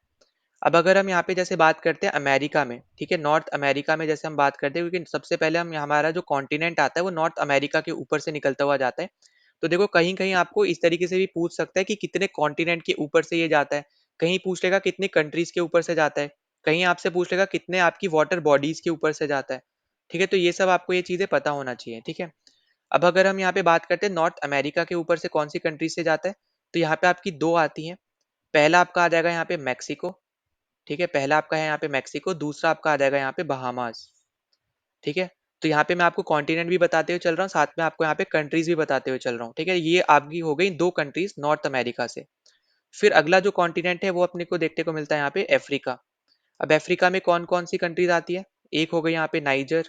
अब अगर हम यहाँ पे जैसे बात करते हैं अमेरिका में, ठीक है, नॉर्थ अमेरिका में जैसे हम बात करते हैं, क्योंकि सबसे पहले हम हमारा जो कॉन्टिनेंट आता है वो नॉर्थ अमेरिका के ऊपर से निकलता हुआ जाता है। तो देखो कहीं कहीं आपको इस तरीके से भी पूछ सकता है कि कितने कॉन्टिनेंट के ऊपर से ये जाता है, कहीं पूछ लेगा कितने कंट्रीज के ऊपर से जाता है, कहीं आपसे पूछ लेगा कितने आपकी वाटर बॉडीज के ऊपर से जाता है, ठीक है। तो ये सब आपको ये चीजें पता होना चाहिए, ठीक है। अब अगर हम यहाँ पे बात करते हैं नॉर्थ अमेरिका के ऊपर से कौन सी कंट्रीज से जाता है, तो यहाँ पे आपकी दो आती हैं। पहला आपका आ जाएगा यहाँ पे मैक्सिको, ठीक है। पहला आपका है यहाँ पे मैक्सिको, दूसरा आपका आ जाएगा यहाँ पे बहामास, ठीक है। तो यहाँ पे मैं आपको कॉन्टिनेंट भी बताते हुए चल रहा हूँ, साथ में आपको यहाँ पे कंट्रीज भी बताते हुए चल रहा हूँ, ठीक है। ये आपकी हो गई दो कंट्रीज नॉर्थ अमेरिका से। फिर अगला जो कॉन्टिनेंट है वो अपने को देखने को मिलता है यहाँ पे अफ्रीका। अब अफ्रीका में कौन कौन सी कंट्रीज आती है, एक हो गई यहाँ पे नाइजर,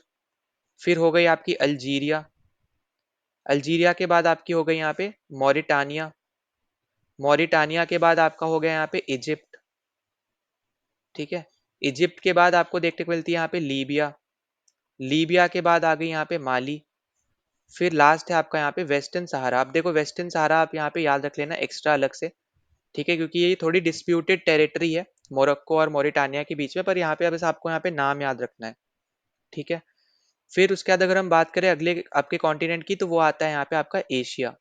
फिर हो गई आपकी अल्जीरिया, अल्जीरिया के बाद आपकी हो गई यहाँ पे मॉरिटानिया, मॉरिटानिया के बाद आपका हो गया यहाँ पे इजिप्ट, ठीक है। इजिप्ट के बाद आपको देखने को मिलती है यहाँ पे लीबिया, लीबिया के बाद आ गई यहाँ पे माली, फिर लास्ट है आपका यहाँ पे वेस्टर्न सहारा। आप देखो वेस्टर्न सहारा आप यहाँ पे याद रख लेना एक्स्ट्रा अलग से, ठीक है, क्योंकि ये थोड़ी डिस्प्यूटेड टेरिटरी है मोरक्को और मोरिटानिया के बीच में, पर यहाँ पे बस आपको यहाँ पे नाम याद रखना है, ठीक है। फिर उसके बाद अगर हम बात करें अगले आपके कॉन्टिनेंट की तो वो आता है यहाँ पे आपका एशिया।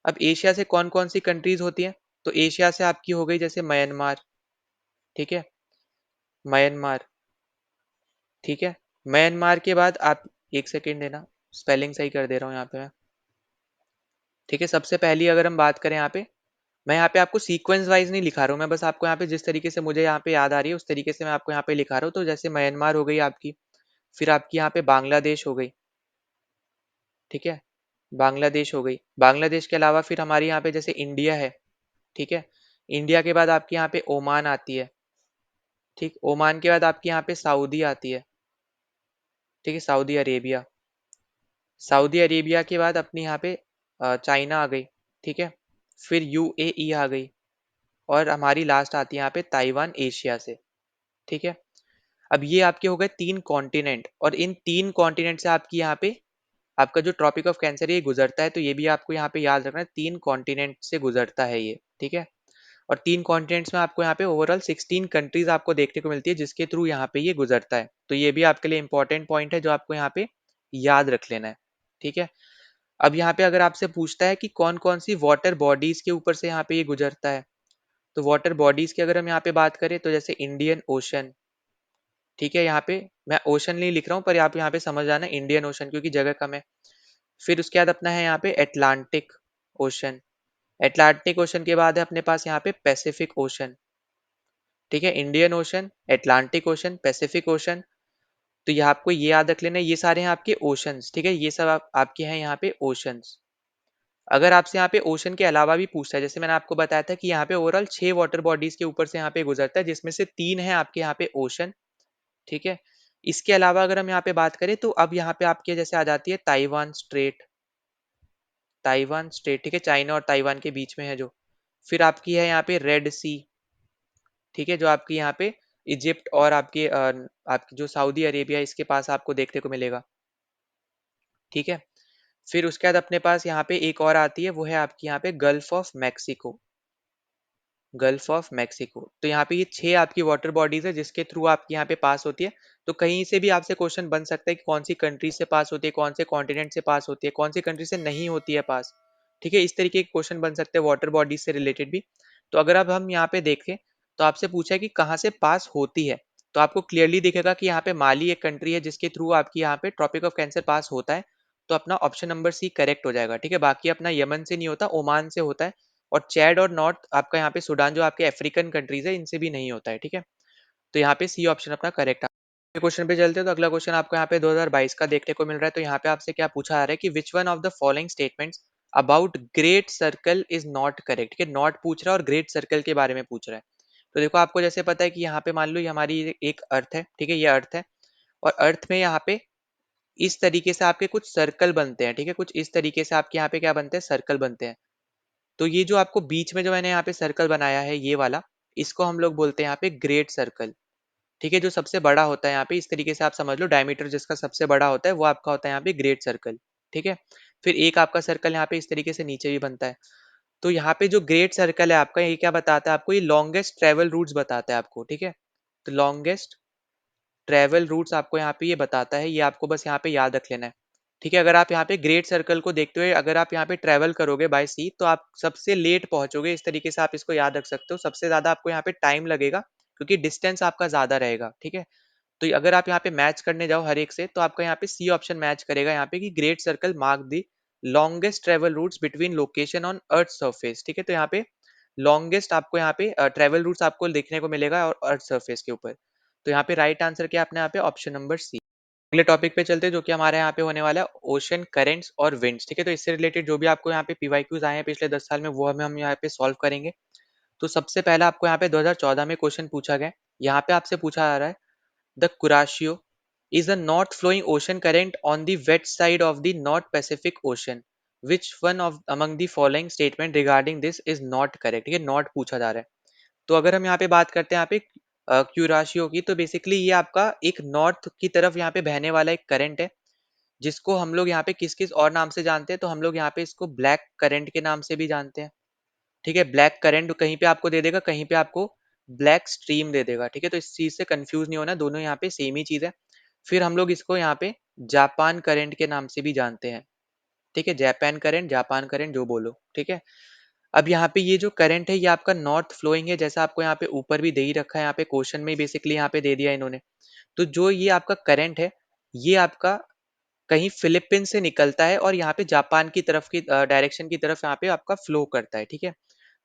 अब एशिया से कौन कौन सी कंट्रीज होती हैं, तो एशिया से आपकी हो गई जैसे म्यांमार, ठीक है, म्यांमार, ठीक है। म्यांमार के बाद आप एक सेकेंड देना, स्पेलिंग सही कर दे रहा हूँ यहाँ पे मैं, ठीक है। सबसे पहली अगर हम बात करें यहाँ पे, मैं यहाँ पे आपको सीक्वेंस वाइज नहीं लिखा रहा हूँ, मैं बस आपको यहाँ पे जिस तरीके से मुझे यहाँ पे याद आ रही है उस तरीके से मैं आपको यहाँ पे लिखा रहा हूँ। तो जैसे म्यांमार हो गई आपकी, फिर आपकी यहाँ पे बांग्लादेश हो गई, ठीक है, बांग्लादेश हो गई। बांग्लादेश के अलावा फिर हमारी यहाँ पे जैसे इंडिया है, ठीक है। इंडिया के बाद आपकी यहाँ पे ओमान आती है, ठीक। ओमान के बाद आपकी यहाँ पे सऊदी आती है, ठीक है, सऊदी अरेबिया। सऊदी अरेबिया के बाद अपनी यहाँ पे चाइना आ गई, ठीक है। फिर यूएई आ गई, और हमारी लास्ट आती है यहाँ पे ताइवान एशिया से, ठीक है। अब ये आपके हो गए तीन कॉन्टिनेंट, और इन तीन कॉन्टिनेंट से आपकी यहाँ पे आपका जो ट्रॉपिक ऑफ कैंसर ये गुजरता है, तो ये भी आपको यहाँ पे याद रखना है, तीन कॉन्टिनेंट से गुजरता है ये, ठीक है। और तीन कॉन्टिनेंट्स में आपको यहाँ पे ओवरऑल 16 कंट्रीज आपको देखने को मिलती है जिसके थ्रू यहाँ पे ये गुजरता है। तो ये भी आपके लिए इंपॉर्टेंट पॉइंट है जो आपको यहाँ पे याद रख लेना है, ठीक है। अब यहाँ पे अगर आपसे पूछता है कि कौन कौन सी वाटर बॉडीज के ऊपर से यहाँ पे ये गुजरता है, तो वाटर बॉडीज की अगर हम यहाँ पे बात करें तो जैसे इंडियन ओशन, ठीक है। यहाँ पे मैं ओशन नहीं लिख रहा हूँ पर आप यहाँ पे समझ जाना इंडियन ओशन क्योंकि जगह कम है। फिर उसके बाद अपना है यहाँ पे एटलांटिक ओशन, एटलांटिक ओशन के बाद है अपने पास यहाँ पे पैसिफिक ओशन, ठीक है। Indian ocean, Atlantic ocean, Pacific ocean. तो ये आपको ये याद रख लेना, ये सारे हैं आपके ओशंस, ठीक है। ये सब आपके हैं यहाँ पे ओशंस। अगर आपसे यहाँ पे ओशन के अलावा भी पूछता है, जैसे मैंने आपको बताया था कि यहाँ पे ओवरऑल 6 वाटर बॉडीज के ऊपर से यहाँ पे गुजरता है जिसमें से 3 है आपके यहाँ पे ओशन, ठीक है। इसके अलावा अगर हम यहाँ पे बात करें तो अब यहाँ पे आपके जैसे आ जाती है ताइवान स्ट्रेट, ताइवान स्ट्रेट, ठीक है, चाइना और ताइवान के बीच में है जो। फिर आपकी है यहाँ पे रेड सी, ठीक है, जो आपकी यहाँ पे इजिप्ट और आपके आपकी जो सऊदी अरेबिया इसके पास आपको देखने को मिलेगा, ठीक है। फिर उसके बाद अपने पास यहाँ पे एक और आती है, वो है आपकी यहाँ पे gulf of Mexico, gulf of Mexico. तो यहाँ पे ये 6 आपकी वाटर बॉडीज है जिसके थ्रू आपकी यहाँ पे पास होती है। तो कहीं से भी आपसे क्वेश्चन बन सकता है कि कौन सी कंट्री से पास होती है, कौन से कॉन्टिनेंट से पास होती है, कौन सी कंट्री से नहीं होती है पास। ठीक है, इस तरीके के क्वेश्चन बन सकते हैं वाटर बॉडीज से रिलेटेड भी। तो अगर अब हम यहाँ पे देखें तो आपसे पूछा है कि कहाँ से पास होती है, तो आपको क्लियरली दिखेगा कि यहाँ पे माली एक कंट्री है जिसके थ्रू आपकी यहाँ पे ट्रॉपिक ऑफ कैंसर पास होता है। तो अपना ऑप्शन नंबर सी करेक्ट हो जाएगा। ठीक है, बाकी अपना यमन से नहीं होता, ओमान से होता है। और चैड और नॉर्थ आपका यहाँ पे सूडान जो आपके अफ्रीकन कंट्रीज है इनसे भी नहीं होता है। ठीक है, तो यहाँ पे सी ऑप्शन अपना करेक्ट। क्वेश्चन पे चलते हैं। तो अगला क्वेश्चन आपको यहाँ पे 2022 का देखने को मिल रहा है। तो यहाँ पे आपसे क्या पूछा जा रहा है कि which one of the following statements about great circle is not correct. ठीक है, नॉट पूछ रहा है और ग्रेट सर्कल के बारे में पूछ रहा है। तो देखो आपको जैसे पता है कि यहाँ पे मान लो ये हमारी एक अर्थ है। ठीक है, ये अर्थ है और अर्थ में यहाँ पे इस तरीके से आपके कुछ सर्कल बनते हैं। ठीक है, कुछ इस तरीके से आपके यहाँ पे क्या बनते हैं, सर्कल बनते हैं। तो ये जो आपको बीच में जो मैंने यहाँ पे सर्कल बनाया है ये वाला, इसको हम लोग बोलते हैं यहाँ पे ग्रेट सर्कल। ठीक है, जो सबसे बड़ा होता है यहाँ पे, इस तरीके से आप समझ लो, डायमीटर जिसका सबसे बड़ा होता है वो आपका होता है यहाँ पे ग्रेट सर्कल। ठीक है, फिर एक आपका सर्कल यहाँ पे इस तरीके से नीचे भी बनता है। तो यहाँ पे जो ग्रेट सर्कल है आपका, ये क्या बताता है आपको, ये लॉन्गेस्ट ट्रेवल रूट्स बताता है आपको। ठीक है, तो लॉन्गेस्ट ट्रेवल रूट्स आपको यहाँ पे ये बताता है, ये आपको बस यहाँ पे याद रख लेना है। ठीक है, अगर आप यहाँ पे ग्रेट सर्कल को देखते हुए अगर आप यहाँ पे ट्रेवल करोगे बाय सी तो आप सबसे लेट पहुंचोगे। इस तरीके से आप इसको याद रख सकते हो, सबसे ज्यादा आपको यहाँ पे टाइम लगेगा क्योंकि डिस्टेंस आपका ज्यादा रहेगा। ठीक है, तो अगर आप यहाँ पे मैच करने जाओ हर एक से तो आपका यहाँ पे सी ऑप्शन मैच करेगा यहाँ पे कि great circle mark the longest travel routes between location on earth surface. ठीक है, तो यहाँ पे लॉन्गेस्ट आपको यहाँ पे ट्रेवल रूट्स आपको देखने को मिलेगा और अर्थ सरफेस के ऊपर। तो यहाँ पे राइट आंसर क्या अपने यहाँ पे ऑप्शन नंबर सी। अगले टॉपिक पे चलते हैं जो कि हमारे यहाँ पे होने वाला है ओशन करेंट्स और विंड्स। ठीक है, तो इससे रिलेटेड जो भी आपको यहाँ पे पीवाईक्यूज आए हैं पिछले 10 साल में वो हम यहाँ पे सॉल्व करेंगे। तो सबसे पहला आपको यहाँ पे 2014 में क्वेश्चन पूछा गया। यहाँ पे आपसे पूछा जा रहा है the कुराशियो is a north flowing ocean current on the west side of the North Pacific Ocean. Which one of among the following statement regarding this is not correct? ये नॉट पूछा जा रहा है। तो अगर हम यहाँ पे बात करते हैं यहाँ पे क्यूराशियो की, तो बेसिकली ये आपका एक नॉर्थ की तरफ यहाँ पे बहने वाला एक करंट है जिसको हम लोग यहाँ पे किस किस और नाम से जानते हैं। तो हम लोग यहाँ पे इसको ब्लैक करंट के नाम से भी जानते हैं। ठीक है, ब्लैक करंट कहीं पे आपको दे देगा, कहीं पे आपको ब्लैक स्ट्रीम दे देगा। ठीक है, तो इस चीज से कंफ्यूज नहीं होना, दोनों यहाँ पे सेम ही चीज है। फिर हम लोग इसको यहाँ पे जापान करंट के नाम से भी जानते हैं। ठीक है, जापान करंट, जापान करंट जो बोलो। ठीक है, अब यहाँ पे ये जो करंट है ये आपका नॉर्थ फ्लोइंग है, जैसा आपको यहाँ पे ऊपर भी दे ही रखा है, यहाँ पे क्वेश्चन में बेसिकली यहाँ पे दे दिया इन्होंने। तो जो ये आपका करंट है ये आपका कहीं फिलीपींस से निकलता है और यहाँ पे जापान की तरफ की डायरेक्शन की तरफ यहाँ पे आपका फ्लो करता है। ठीक है,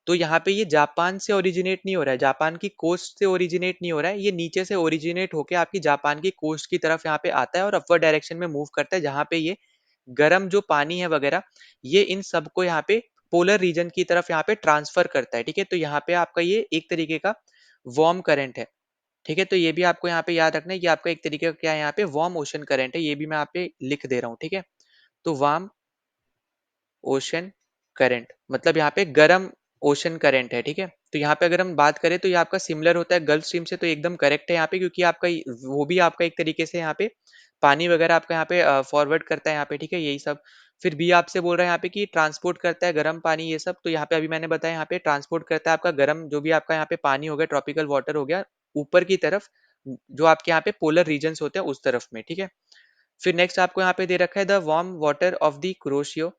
तो यहाँ पे ये जापान से ओरिजिनेट नहीं हो रहा है, जापान की कोस्ट से ओरिजिनेट नहीं हो रहा है, ये नीचे से ओरिजिनेट होके आपकी जापान की कोस्ट की तरफ यहाँ पे आता है और अपवर्ड डायरेक्शन में मूव करता है, जहाँ पे ये गर्म जो पानी है वगैरह ये इन सबको यहाँ पे पोलर रीजन की तरफ यहाँ पे ट्रांसफर करता है। ठीक है, तो यहाँ पे आपका ये एक तरीके का वार्म करंट है। ठीक है, तो ये भी आपको यहाँ पे याद रखना है, ये आपका एक तरीके का क्या है, यहाँ पे वार्म ओशन करंट है, ये भी मैं यहाँ पे लिख दे रहा हूँ। ठीक है, तो वार्म ओशन करंट मतलब यहाँ पे गर्म ओशन करंट है। ठीक है, तो यहाँ पे अगर हम बात करें तो ये आपका सिमिलर होता है गल्फ स्ट्रीम से, तो एकदम करेक्ट है यहाँ पे, क्योंकि आपका वो भी आपका एक तरीके से यहाँ पे पानी वगैरह आपका यहाँ पे फॉरवर्ड करता है यहाँ पे। ठीक है, यही सब। फिर भी आपसे बोल रहा है यहाँ पे कि ट्रांसपोर्ट करता है गर्म पानी ये सब, तो यहाँ पे अभी मैंने बताया यहाँ पे ट्रांसपोर्ट करता है आपका गर्म जो भी आपका यहाँ पे पानी हो गया, ट्रॉपिकल वाटर हो गया, ऊपर की तरफ जो आपके यहाँ पे पोलर रीजन होते हैं उस तरफ में। ठीक है, फिर नेक्स्ट आपको यहाँ पे दे रखा है the warm water of the Kuroshio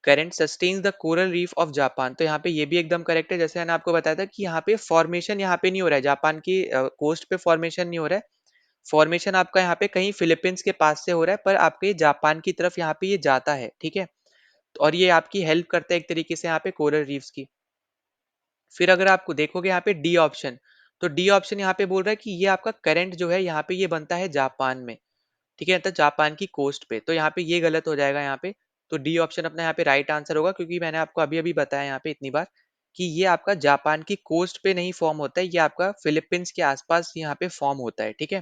current sustains the coral reef of Japan. तो यहाँ पे ये भी एकदम करेक्ट है, जैसे मैंने आपको बताया था कि यहाँ पे फॉर्मेशन यहाँ पे नहीं हो रहा है, जापान की कोस्ट पे फॉर्मेशन नहीं हो रहा है। फॉर्मेशन आपका यहाँ पे कहीं फिलीपींस के पास से हो रहा है, पर आपके ये जापान की तरफ यहाँ पे ये जाता है। ठीक है, और ये आपकी हेल्प करता है एक तरीके से यहाँ पे कोरल रीफ्स की। फिर अगर आपको देखोगे यहाँ पे डी ऑप्शन, तो डी ऑप्शन यहाँ पे बोल रहा है कि ये आपका करंट जो है यहाँ पे ये बनता है जापान में। ठीक है, तो जापान की कोस्ट पे, तो यहाँ पे ये गलत हो जाएगा यहाँ पे। तो डी ऑप्शन अपना यहाँ पे राइट आंसर होगा, क्योंकि मैंने आपको अभी अभी बताया यहाँ पे इतनी बार कि ये आपका जापान की कोस्ट पे नहीं फॉर्म होता है, ये आपका फिलीपींस के आसपास यहाँ पे फॉर्म होता है। ठीक है,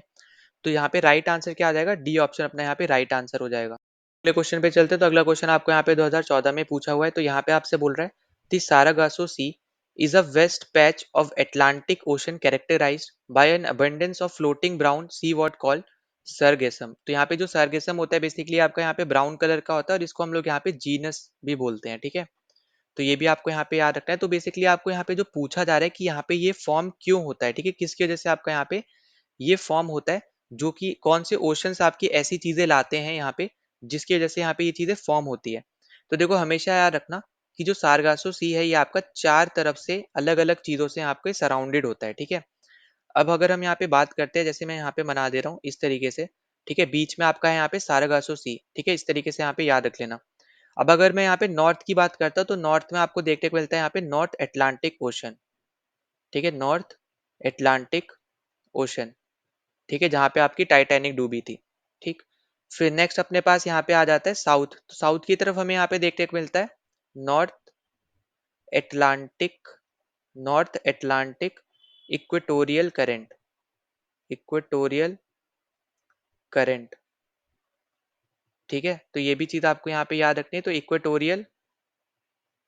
तो यहाँ पे राइट आंसर क्या आ जाएगा, डी ऑप्शन अपना यहाँ पे राइट आंसर हो जाएगा। अगले क्वेश्चन पे चलते हैं। तो अगला क्वेश्चन आपको यहाँ पे 2014 में पूछा हुआ है। तो यहाँ पे आपसे बोल रहा है दी सारागासो सी is a vast patch of Atlantic Ocean characterized by an abundance of floating brown sea what called सरगेसम। तो यहाँ पे जो सरगेसम होता है बेसिकली आपका यहाँ पे ब्राउन कलर का होता है और इसको हम लोग यहाँ पे जीनस भी बोलते हैं। ठीक है, तो ये भी आपको यहाँ पे याद रखना है। तो बेसिकली आपको यहाँ पे जो पूछा जा रहा है कि यहाँ पे ये फॉर्म क्यों होता है, ठीक है, किसकी वजह से आपका यहाँ पे ये फॉर्म होता है, जो कि कौन से ओशंस आपकी ऐसी चीजें लाते हैं यहाँ पे जिसकी वजह से यहाँ पे ये चीजें फॉर्म होती है। तो देखो हमेशा याद रखना कि जो सारगासो सी है ये आपका चार तरफ से अलग अलग चीजों से आपके सराउंडेड होता है, ठीक है। अब अगर हम यहाँ पे बात करते हैं, जैसे मैं यहाँ पे बना दे रहा हूँ इस तरीके से, ठीक है, बीच में आपका है यहाँ पे सारगासो सी, ठीक है, इस तरीके से यहाँ पे याद रख लेना। अब अगर मैं यहाँ पे नॉर्थ की बात करता हूँ तो नॉर्थ में आपको देखने को मिलता है यहाँ पे नॉर्थ अटलांटिक ओशन, ठीक है, नॉर्थ अटलांटिक ओशन, ठीक है, जहाँ पे आपकी टाइटैनिक डूबी थी, ठीक। फिर नेक्स्ट अपने पास यहाँ पे आ जाता है साउथ, तो साउथ की तरफ हमें यहाँ पे देखने को मिलता है north Atlantic, north Atlantic equatorial current, equatorial current, ठीक है। तो ये भी चीज आपको यहाँ पे याद रखनी है। तो इक्वेटोरियल,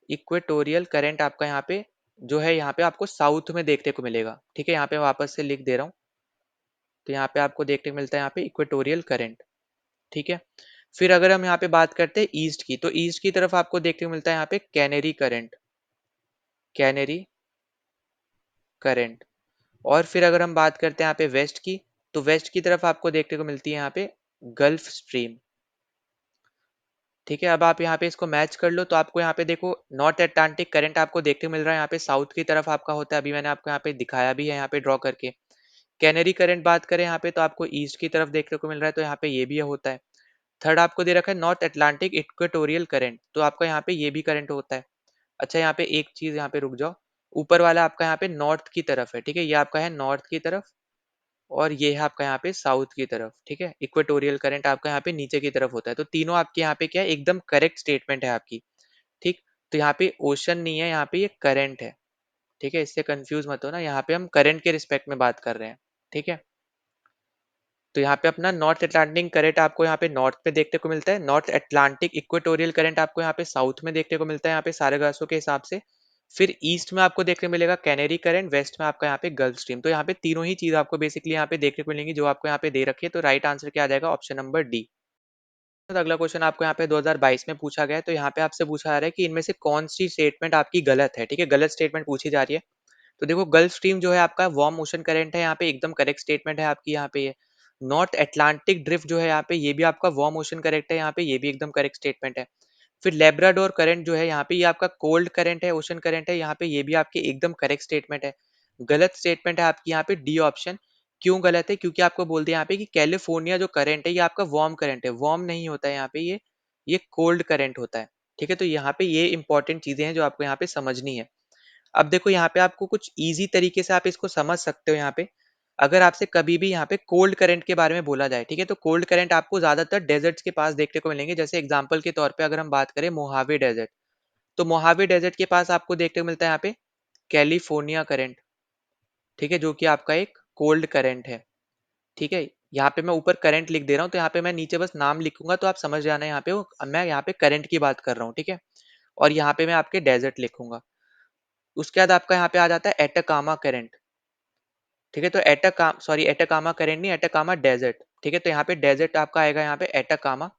इक्वेटोरियल करंट आपका यहाँ पे जो है यहाँ पे आपको साउथ में देखने को मिलेगा, ठीक है। यहाँ पे वापस से लिख दे रहा हूँ, तो यहाँ पे आपको देखने को मिलता है यहाँ पे इक्वेटोरियल करंट, ठीक है। फिर अगर हम यहाँ पे बात करते हैं ईस्ट की, तो ईस्ट की तरफ आपको देखने को मिलता है यहाँ पे कैनेरी करंट, कैनेरी करंट। और फिर अगर हम बात करते हैं यहाँ पे वेस्ट की, तो वेस्ट की तरफ आपको देखने को मिलती है यहाँ पे गल्फ स्ट्रीम, ठीक है। अब आप यहाँ पे इसको मैच कर लो, तो आपको यहाँ पे देखो नॉर्थ अटलांटिक करंट आपको देखने को मिल रहा है यहाँ पे साउथ की तरफ आपका होता है, अभी मैंने आपको यहाँ पे दिखाया भी है यहाँ पे ड्रॉ करके। कैनरी करंट बात करें यहाँ पे, तो आपको ईस्ट की तरफ देखने को मिल रहा है, तो यहाँ पे ये भी होता है। थर्ड आपको दे रखा है नॉर्थ अटलांटिक इक्वेटोरियल करंट, तो आपका यहाँ पे ये भी करंट होता है। अच्छा, यहाँ पे एक चीज यहाँ पे रुक जाओ, ऊपर वाला आपका यहाँ पे नॉर्थ की तरफ है, ठीक है, ये आपका है नॉर्थ की तरफ, और ये है आपका यहाँ पे साउथ की तरफ, ठीक है। इक्वेटोरियल करंट आपका यहाँ पे नीचे की तरफ होता है। तो तीनों आपके यहाँ पे क्या है, एकदम करेक्ट स्टेटमेंट है आपकी, ठीक। तो यहाँ पे ओशन नहीं है, यहाँ पे ये करंट है, ठीक है, इससे कंफ्यूज मत हो ना, यहाँ पे हम करंट के रिस्पेक्ट में बात कर रहे हैं, ठीक है। तो यहाँ पे अपना नॉर्थ अटलांटिक करंट आपको यहाँ पे नॉर्थ में देखने को मिलता है, नॉर्थ अटलांटिक इक्वेटोरियल करंट आपको यहाँ पे साउथ में देखने को मिलता है यहाँ पे सारेगासो के हिसाब से। फिर ईस्ट में आपको देखने को मिलेगा कैनेरी करंट, वेस्ट में आपका यहाँ पे गल्फ स्ट्रीम। तो यहाँ पे तीनों ही चीज आपको बेसिकली यहाँ पे देखने को मिलेंगी जो आपको यहाँ पे दे रखी है। तो राइट आंसर क्या आ जाएगा, ऑप्शन नंबर डी। तो अगला क्वेश्चन आपको यहाँ पे 2022 में पूछा गया है, तो यहाँ पे आपसे पूछा जा रहा है कि इनमें से कौन सी स्टेटमेंट आपकी गलत है, ठीक है, गलत स्टेटमेंट पूछी जा रही है। तो देखो गल्फ स्ट्रीम जो है आपका वार्म ओशन करंट है, यहाँ पे एकदम करेक्ट स्टेटमेंट है आपकी यहाँ पे ये। नॉर्थ अटलांटिक ड्रिफ्ट जो है यहाँ पे ये भी आपका वार्म ओशन करंट है, यहाँ पे ये भी एकदम करेक्ट स्टेटमेंट है। फिर लेब्राडोर करंट जो है यहाँ पे ये आपका कोल्ड करंट है, ओशन करंट है, यहाँ पे ये भी आपके एकदम करेक्ट स्टेटमेंट है। गलत स्टेटमेंट है आपकी यहाँ पे डी ऑप्शन। क्यों गलत है, क्योंकि आपको बोल दिया यहाँ पे कि कैलिफोर्निया जो करंट है ये आपका वार्म करंट है, वार्म नहीं होता है यहाँ पे, ये कोल्ड करंट होता है, ठीक है। तो यहाँ पे ये इंपॉर्टेंट चीजें हैं जो आपको यहाँ पे समझनी है। अब देखो यहाँ पे आपको कुछ इजी तरीके से आप इसको समझ सकते हो। यहाँ पे अगर आपसे कभी भी यहाँ पे कोल्ड करंट के बारे में बोला जाए, ठीक है, तो कोल्ड करंट आपको ज्यादातर डेजर्ट्स के पास देखने को मिलेंगे। जैसे एग्जांपल के तौर पे अगर हम बात करें मोहावे डेजर्ट, तो मोहावे डेजर्ट के पास आपको देखने को मिलता है यहाँ पे कैलिफोर्निया करंट, ठीक है, जो कि आपका एक कोल्ड करंट है, ठीक है। यहाँ पे मैं ऊपर करंट लिख दे रहा हूँ, तो यहाँ पे मैं नीचे बस नाम लिखूंगा तो आप समझ जाना यहाँ पे मैं यहाँ पे करंट की बात कर रहा हूँ, ठीक है। और यहाँ पे मैं आपके डेजर्ट लिखूंगा। उसके बाद आपका यहाँ पे आ जाता है एटाकामा करंट, ठीक है। तो एटाकामा करंट नहीं, एटाकामा डेजर्ट, ठीक है। तो यहाँ पे डेजर्ट आपका आएगा यहाँ पे एटाकामा,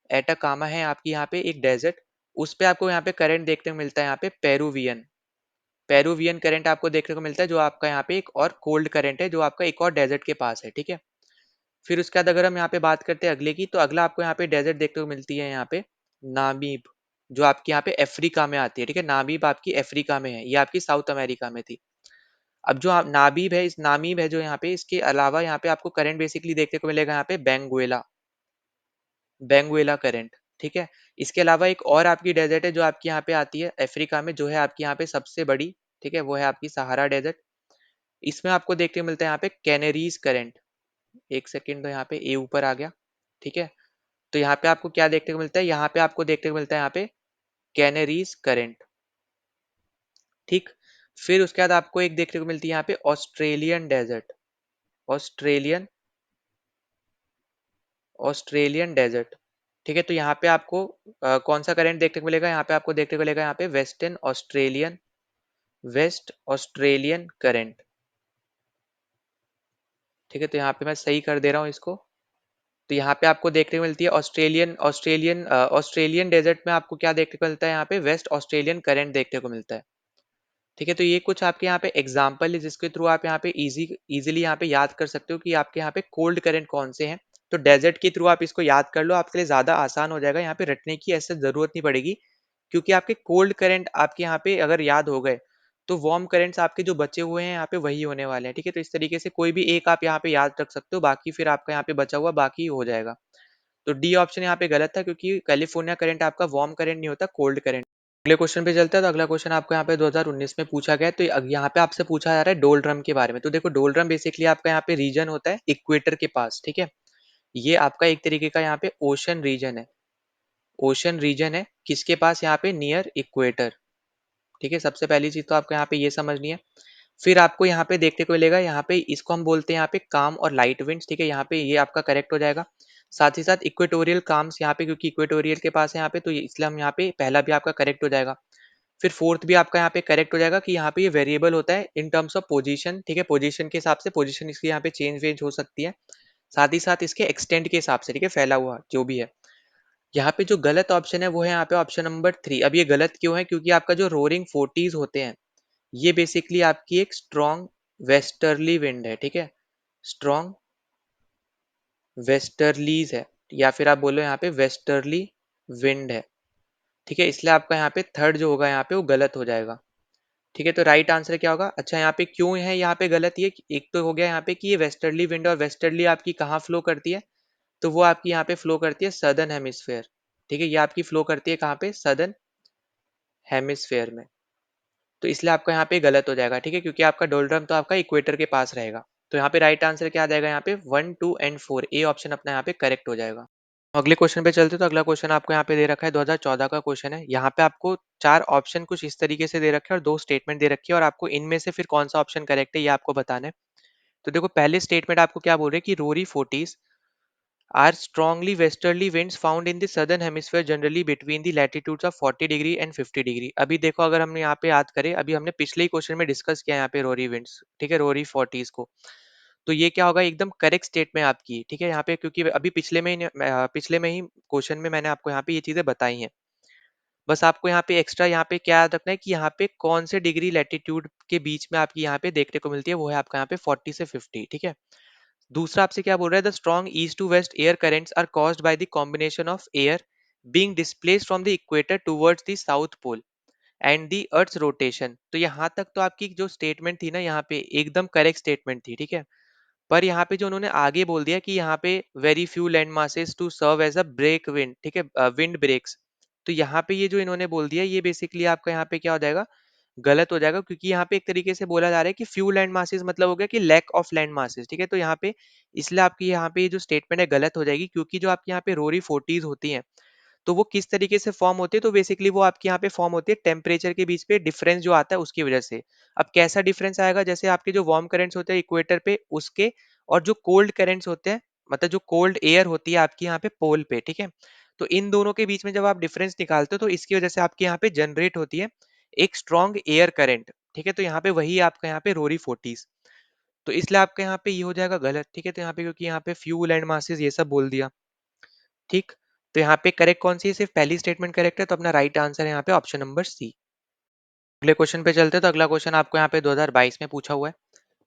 एटाकामा है आपकी यहाँ पे एक डेजर्ट। उस पे आपको यहाँ पे करंट देखने को मिलता है यहाँ पे पेरुवियन, पेरुवियन करंट आपको देखने को मिलता है, जो आपका यहाँ पे एक और कोल्ड करंट है जो आपका एक और डेजर्ट के पास है, ठीक है। फिर उसके बाद अगर हम यहाँ पे बात करते हैं अगले की, तो अगला आपको यहाँ पे डेजर्ट देखने को मिलती है यहाँ पे नामीब, जो आपकी यहाँ पे अफ्रीका में आती है, ठीक है। नामीब आपकी अफ्रीका में है, ये आपकी साउथ अमेरिका में थी। अब जो आप नाबीब है, इस नामीब है जो यहाँ पे, इसके अलावा यहाँ पे आपको करंट बेसिकली देखने को मिलेगा यहाँ पे बेंगुएला, बेंगुएला करंट, ठीक है। इसके अलावा एक और आपकी डेजर्ट है जो आपकी यहाँ पे आती है अफ्रीका में, जो है आपकी यहाँ पे सबसे बड़ी, ठीक है, वो है आपकी सहारा डेजर्ट। इसमें आपको देखने को मिलता है यहाँ पे कैनरीज करंट। एक सेकेंड, तो यहाँ पे ए ऊपर आ गया, ठीक है। तो यहाँ पे आपको क्या देखने को मिलता है, यहाँ पे आपको देखने को मिलता है यहाँ पे कैनरीज करंट, ठीक। फिर उसके बाद आपको एक देखने को मिलती है यहाँ पे Australian desert, Australian, Australian desert, ठीक है। तो यहाँ पे आपको कौन सा करंट देखने को मिलेगा, यहाँ पे आपको देखने को मिलेगा यहाँ पे western Australian, waste Australian current, ठीक है। तो यहाँ पे मैं सही कर दे रहा हूँ इसको। तो यहाँ पे आपको देखने को मिलती है ऑस्ट्रेलियन, ऑस्ट्रेलियन डेजर्ट में आपको क्या देखने को मिलता है, यहाँ पे वेस्ट ऑस्ट्रेलियन करंट देखने को मिलता है, ठीक है। तो ये कुछ आपके यहाँ पे एग्जाम्पल है जिसके थ्रू आप यहाँ पे इजीली यहाँ पे याद कर सकते हो कि आपके यहाँ पे कोल्ड करंट कौन से हैं। तो डेजर्ट के थ्रू आप इसको याद कर लो, आपके लिए ज्यादा आसान हो जाएगा, यहाँ पे रटने की ऐसे जरूरत नहीं पड़ेगी, क्योंकि आपके कोल्ड करंट आपके यहाँ पे अगर याद हो गए, तो वार्म करंट्स आपके जो बचे हुए हैं यहाँ पे वही होने वाले हैं, ठीक है? तो इस तरीके से कोई भी एक आप यहाँ पे याद रख सकते हो, बाकी फिर आपका यहाँ पे बचा हुआ बाकी हो जाएगा। तो डी ऑप्शन यहाँ पे गलत था, क्योंकि कैलिफोर्निया करंट आपका वार्म करंट नहीं होता, कोल्ड करंट। अगले क्वेश्चन पे चलते हैं। तो अगला क्वेश्चन आपको यहाँ पे 2019 में पूछा गया है। तो यहाँ पे आपसे पूछा जा रहा है डोलड्रम के बारे में। तो देखो, डोलड्रम बेसिकली आपका यहाँ पे रीजन होता है इक्वेटर के पास, ठीक है? ये आपका एक तरीके का यहाँ पे ओशन रीजन है। ओशन रीजन है किसके पास? यहाँ पे नियर इक्वेटर, ठीक है? सबसे पहली चीज तो आपको यहाँ पे ये समझनी है। फिर आपको यहाँ पे देखने को मिलेगा, यहाँ पे इसको हम बोलते हैं यहाँ पे काम और लाइट विंड्स, ठीक है? यहाँ पे ये आपका करेक्ट हो जाएगा। साथ ही साथ इक्वेटोरियल काम्स यहाँ पे, क्योंकि इक्वेटोरियल के पास है यहाँ पे, तो इसलिए हम यहाँ पे पहला भी आपका करेक्ट हो जाएगा। फिर फोर्थ भी आपका यहाँ पे करेक्ट हो जाएगा कि यहाँ पे ये वेरिएबल होता है इन टर्म्स ऑफ पोजीशन, ठीक है? पोजीशन के हिसाब से पोजीशन इसकी यहाँ पे चेंज वेंज हो सकती है। साथ ही साथ इसके एक्सटेंड के हिसाब से, ठीक है? फैला हुआ जो भी है। यहाँ पे जो गलत ऑप्शन है वो है यहाँ पे ऑप्शन नंबर 3। अब ये गलत क्यों है? क्योंकि आपका जो रोरिंग फोर्टीज होते हैं, ये बेसिकली आपकी एक स्ट्रॉन्ग वेस्टर्ली विंड है, ठीक है? स्ट्रॉन्ग वेस्टर्लीज है, या फिर आप बोलो यहाँ पे वेस्टर्ली विंड है, ठीक है? इसलिए आपका यहाँ पे थर्ड जो होगा यहाँ पे वो गलत हो जाएगा, ठीक है? तो राइट आंसर क्या होगा? अच्छा, यहाँ पे क्यों है यहाँ पे गलत? ये एक तो हो गया यहाँ पे कि ये वेस्टर्ली विंड, और वेस्टर्ली आपकी कहाँ फ्लो करती है? तो वो आपकी यहाँ पे फ्लो करती है सदर्न हेमिस्फेयर, ठीक है? ये आपकी फ्लो करती है कहाँ पे? सदर्न हेमिस्फेयर में। तो इसलिए आपका यहाँ पे गलत हो जाएगा, ठीक है? क्योंकि आपका डोलड्रम तो आपका इक्वेटर के पास रहेगा। तो यहाँ पे राइट आंसर क्या आ जाएगा? यहाँ पे 1, 2 एंड 4, ए ऑप्शन अपना यहाँ पे करेक्ट हो जाएगा। अगले क्वेश्चन पे चलते हैं। तो अगला क्वेश्चन आपको यहाँ पे दे रखा है, 2014 का क्वेश्चन है। यहाँ पे आपको 4 ऑप्शन कुछ इस तरीके से दे रखे हैं और 2 स्टेटमेंट दे रखी है, और आपको इनमें से फिर कौन सा ऑप्शन करेक्ट है ये आपको बताना है। तो देखो, पहले स्टेटमेंट आपको क्या बोल रहे हैं कि Rory forties are strongly westerly winds found in the southern hemisphere generally between the latitudes of 40 degree and 50 degree. अभी देखो, अगर हमने यहाँ पे याद करें, अभी हमने पिछले ही क्वेश्चन में डिस्कस किया यहाँ पे रोरी विंड्स, ठीक है? रोरी फोर्टीज को। तो ये क्या होगा? एकदम करेक्ट स्टेट में आपकी, ठीक है? यहाँ पे क्योंकि अभी पिछले में ही क्वेश्चन में मैंने आपको यहाँ पे ये चीजें बताई हैं। बस आपको यहाँ पे एक्स्ट्रा यहाँ पे क्या याद रखना है कि यहाँ पे कौन से डिग्री लैटिट्यूड के बीच में आपकी यहाँ पे देखने को मिलती है, वो है आपका यहाँ पे 40 से 50, ठीक है? दूसरा आपसे क्या बोल रहा है? The strong east to west air currents are caused by the combination of air being displaced from the equator towards the south pole and the earth's rotation. तो यहाँ तक तो आपकी जो स्टेटमेंट थी ना, यहाँ पे एकदम करेक्ट स्टेटमेंट थी, ठीक है? पर यहाँ पे जो उन्होंने आगे बोल दिया कि यहाँ पे very few land masses to serve as a break wind, ठीक है? Wind breaks. तो यहाँ पे ये जो इन्होंने बोल दिया, ये बेसिकली आपका यहाँ पे क्या हो जाएगा? गलत हो जाएगा, क्योंकि यहाँ पे एक तरीके से बोला जा रहा है कि फ्यू लैंड मासेस मतलब हो गया कि लैक ऑफ लैंड मासेस, ठीक है? तो यहाँ पे इसलिए आपकी यहाँ पे ये जो स्टेटमेंट है गलत हो जाएगी, क्योंकि जो आपके यहाँ पे रोरी फोर्टीज होती हैं, तो वो किस तरीके से फॉर्म होती है? तो बेसिकली वो आपके यहाँ पे फॉर्म होती है टेम्परेचर के बीच पे डिफरेंस जो आता है उसकी वजह से। अब कैसा डिफरेंस आएगा? जैसे आपके जो वार्म करंट्स होते हैं इक्वेटर पे उसके, और जो कोल्ड करंट्स होते हैं, मतलब जो कोल्ड एयर होती है आपकी यहाँ पे पोल पे, ठीक है? तो इन दोनों के बीच में जब आप डिफरेंस निकालते हो, तो इसकी वजह से आपके यहाँ पे जनरेट होती है एक स्ट्रॉन्ग एयर करंट, ठीक है? तो यहाँ पे वही आपका यहाँ पे रोरी फोर्टीज। तो इसलिए आपका यहाँ पे ये हो जाएगा गलत, ठीक है? तो यहाँ पे क्योंकि यहाँ पे फ्यू लैंड मासेस ये सब बोल दिया, ठीक? तो यहाँ पे करेक्ट कौन सी है? सिर्फ पहली स्टेटमेंट करेक्ट है, तो अपना राइट आंसर है यहाँ पे ऑप्शन नंबर सी। अगले क्वेश्चन पे चलते हैं। तो अगला क्वेश्चन आपको यहाँ पे 2022 में पूछा हुआ है।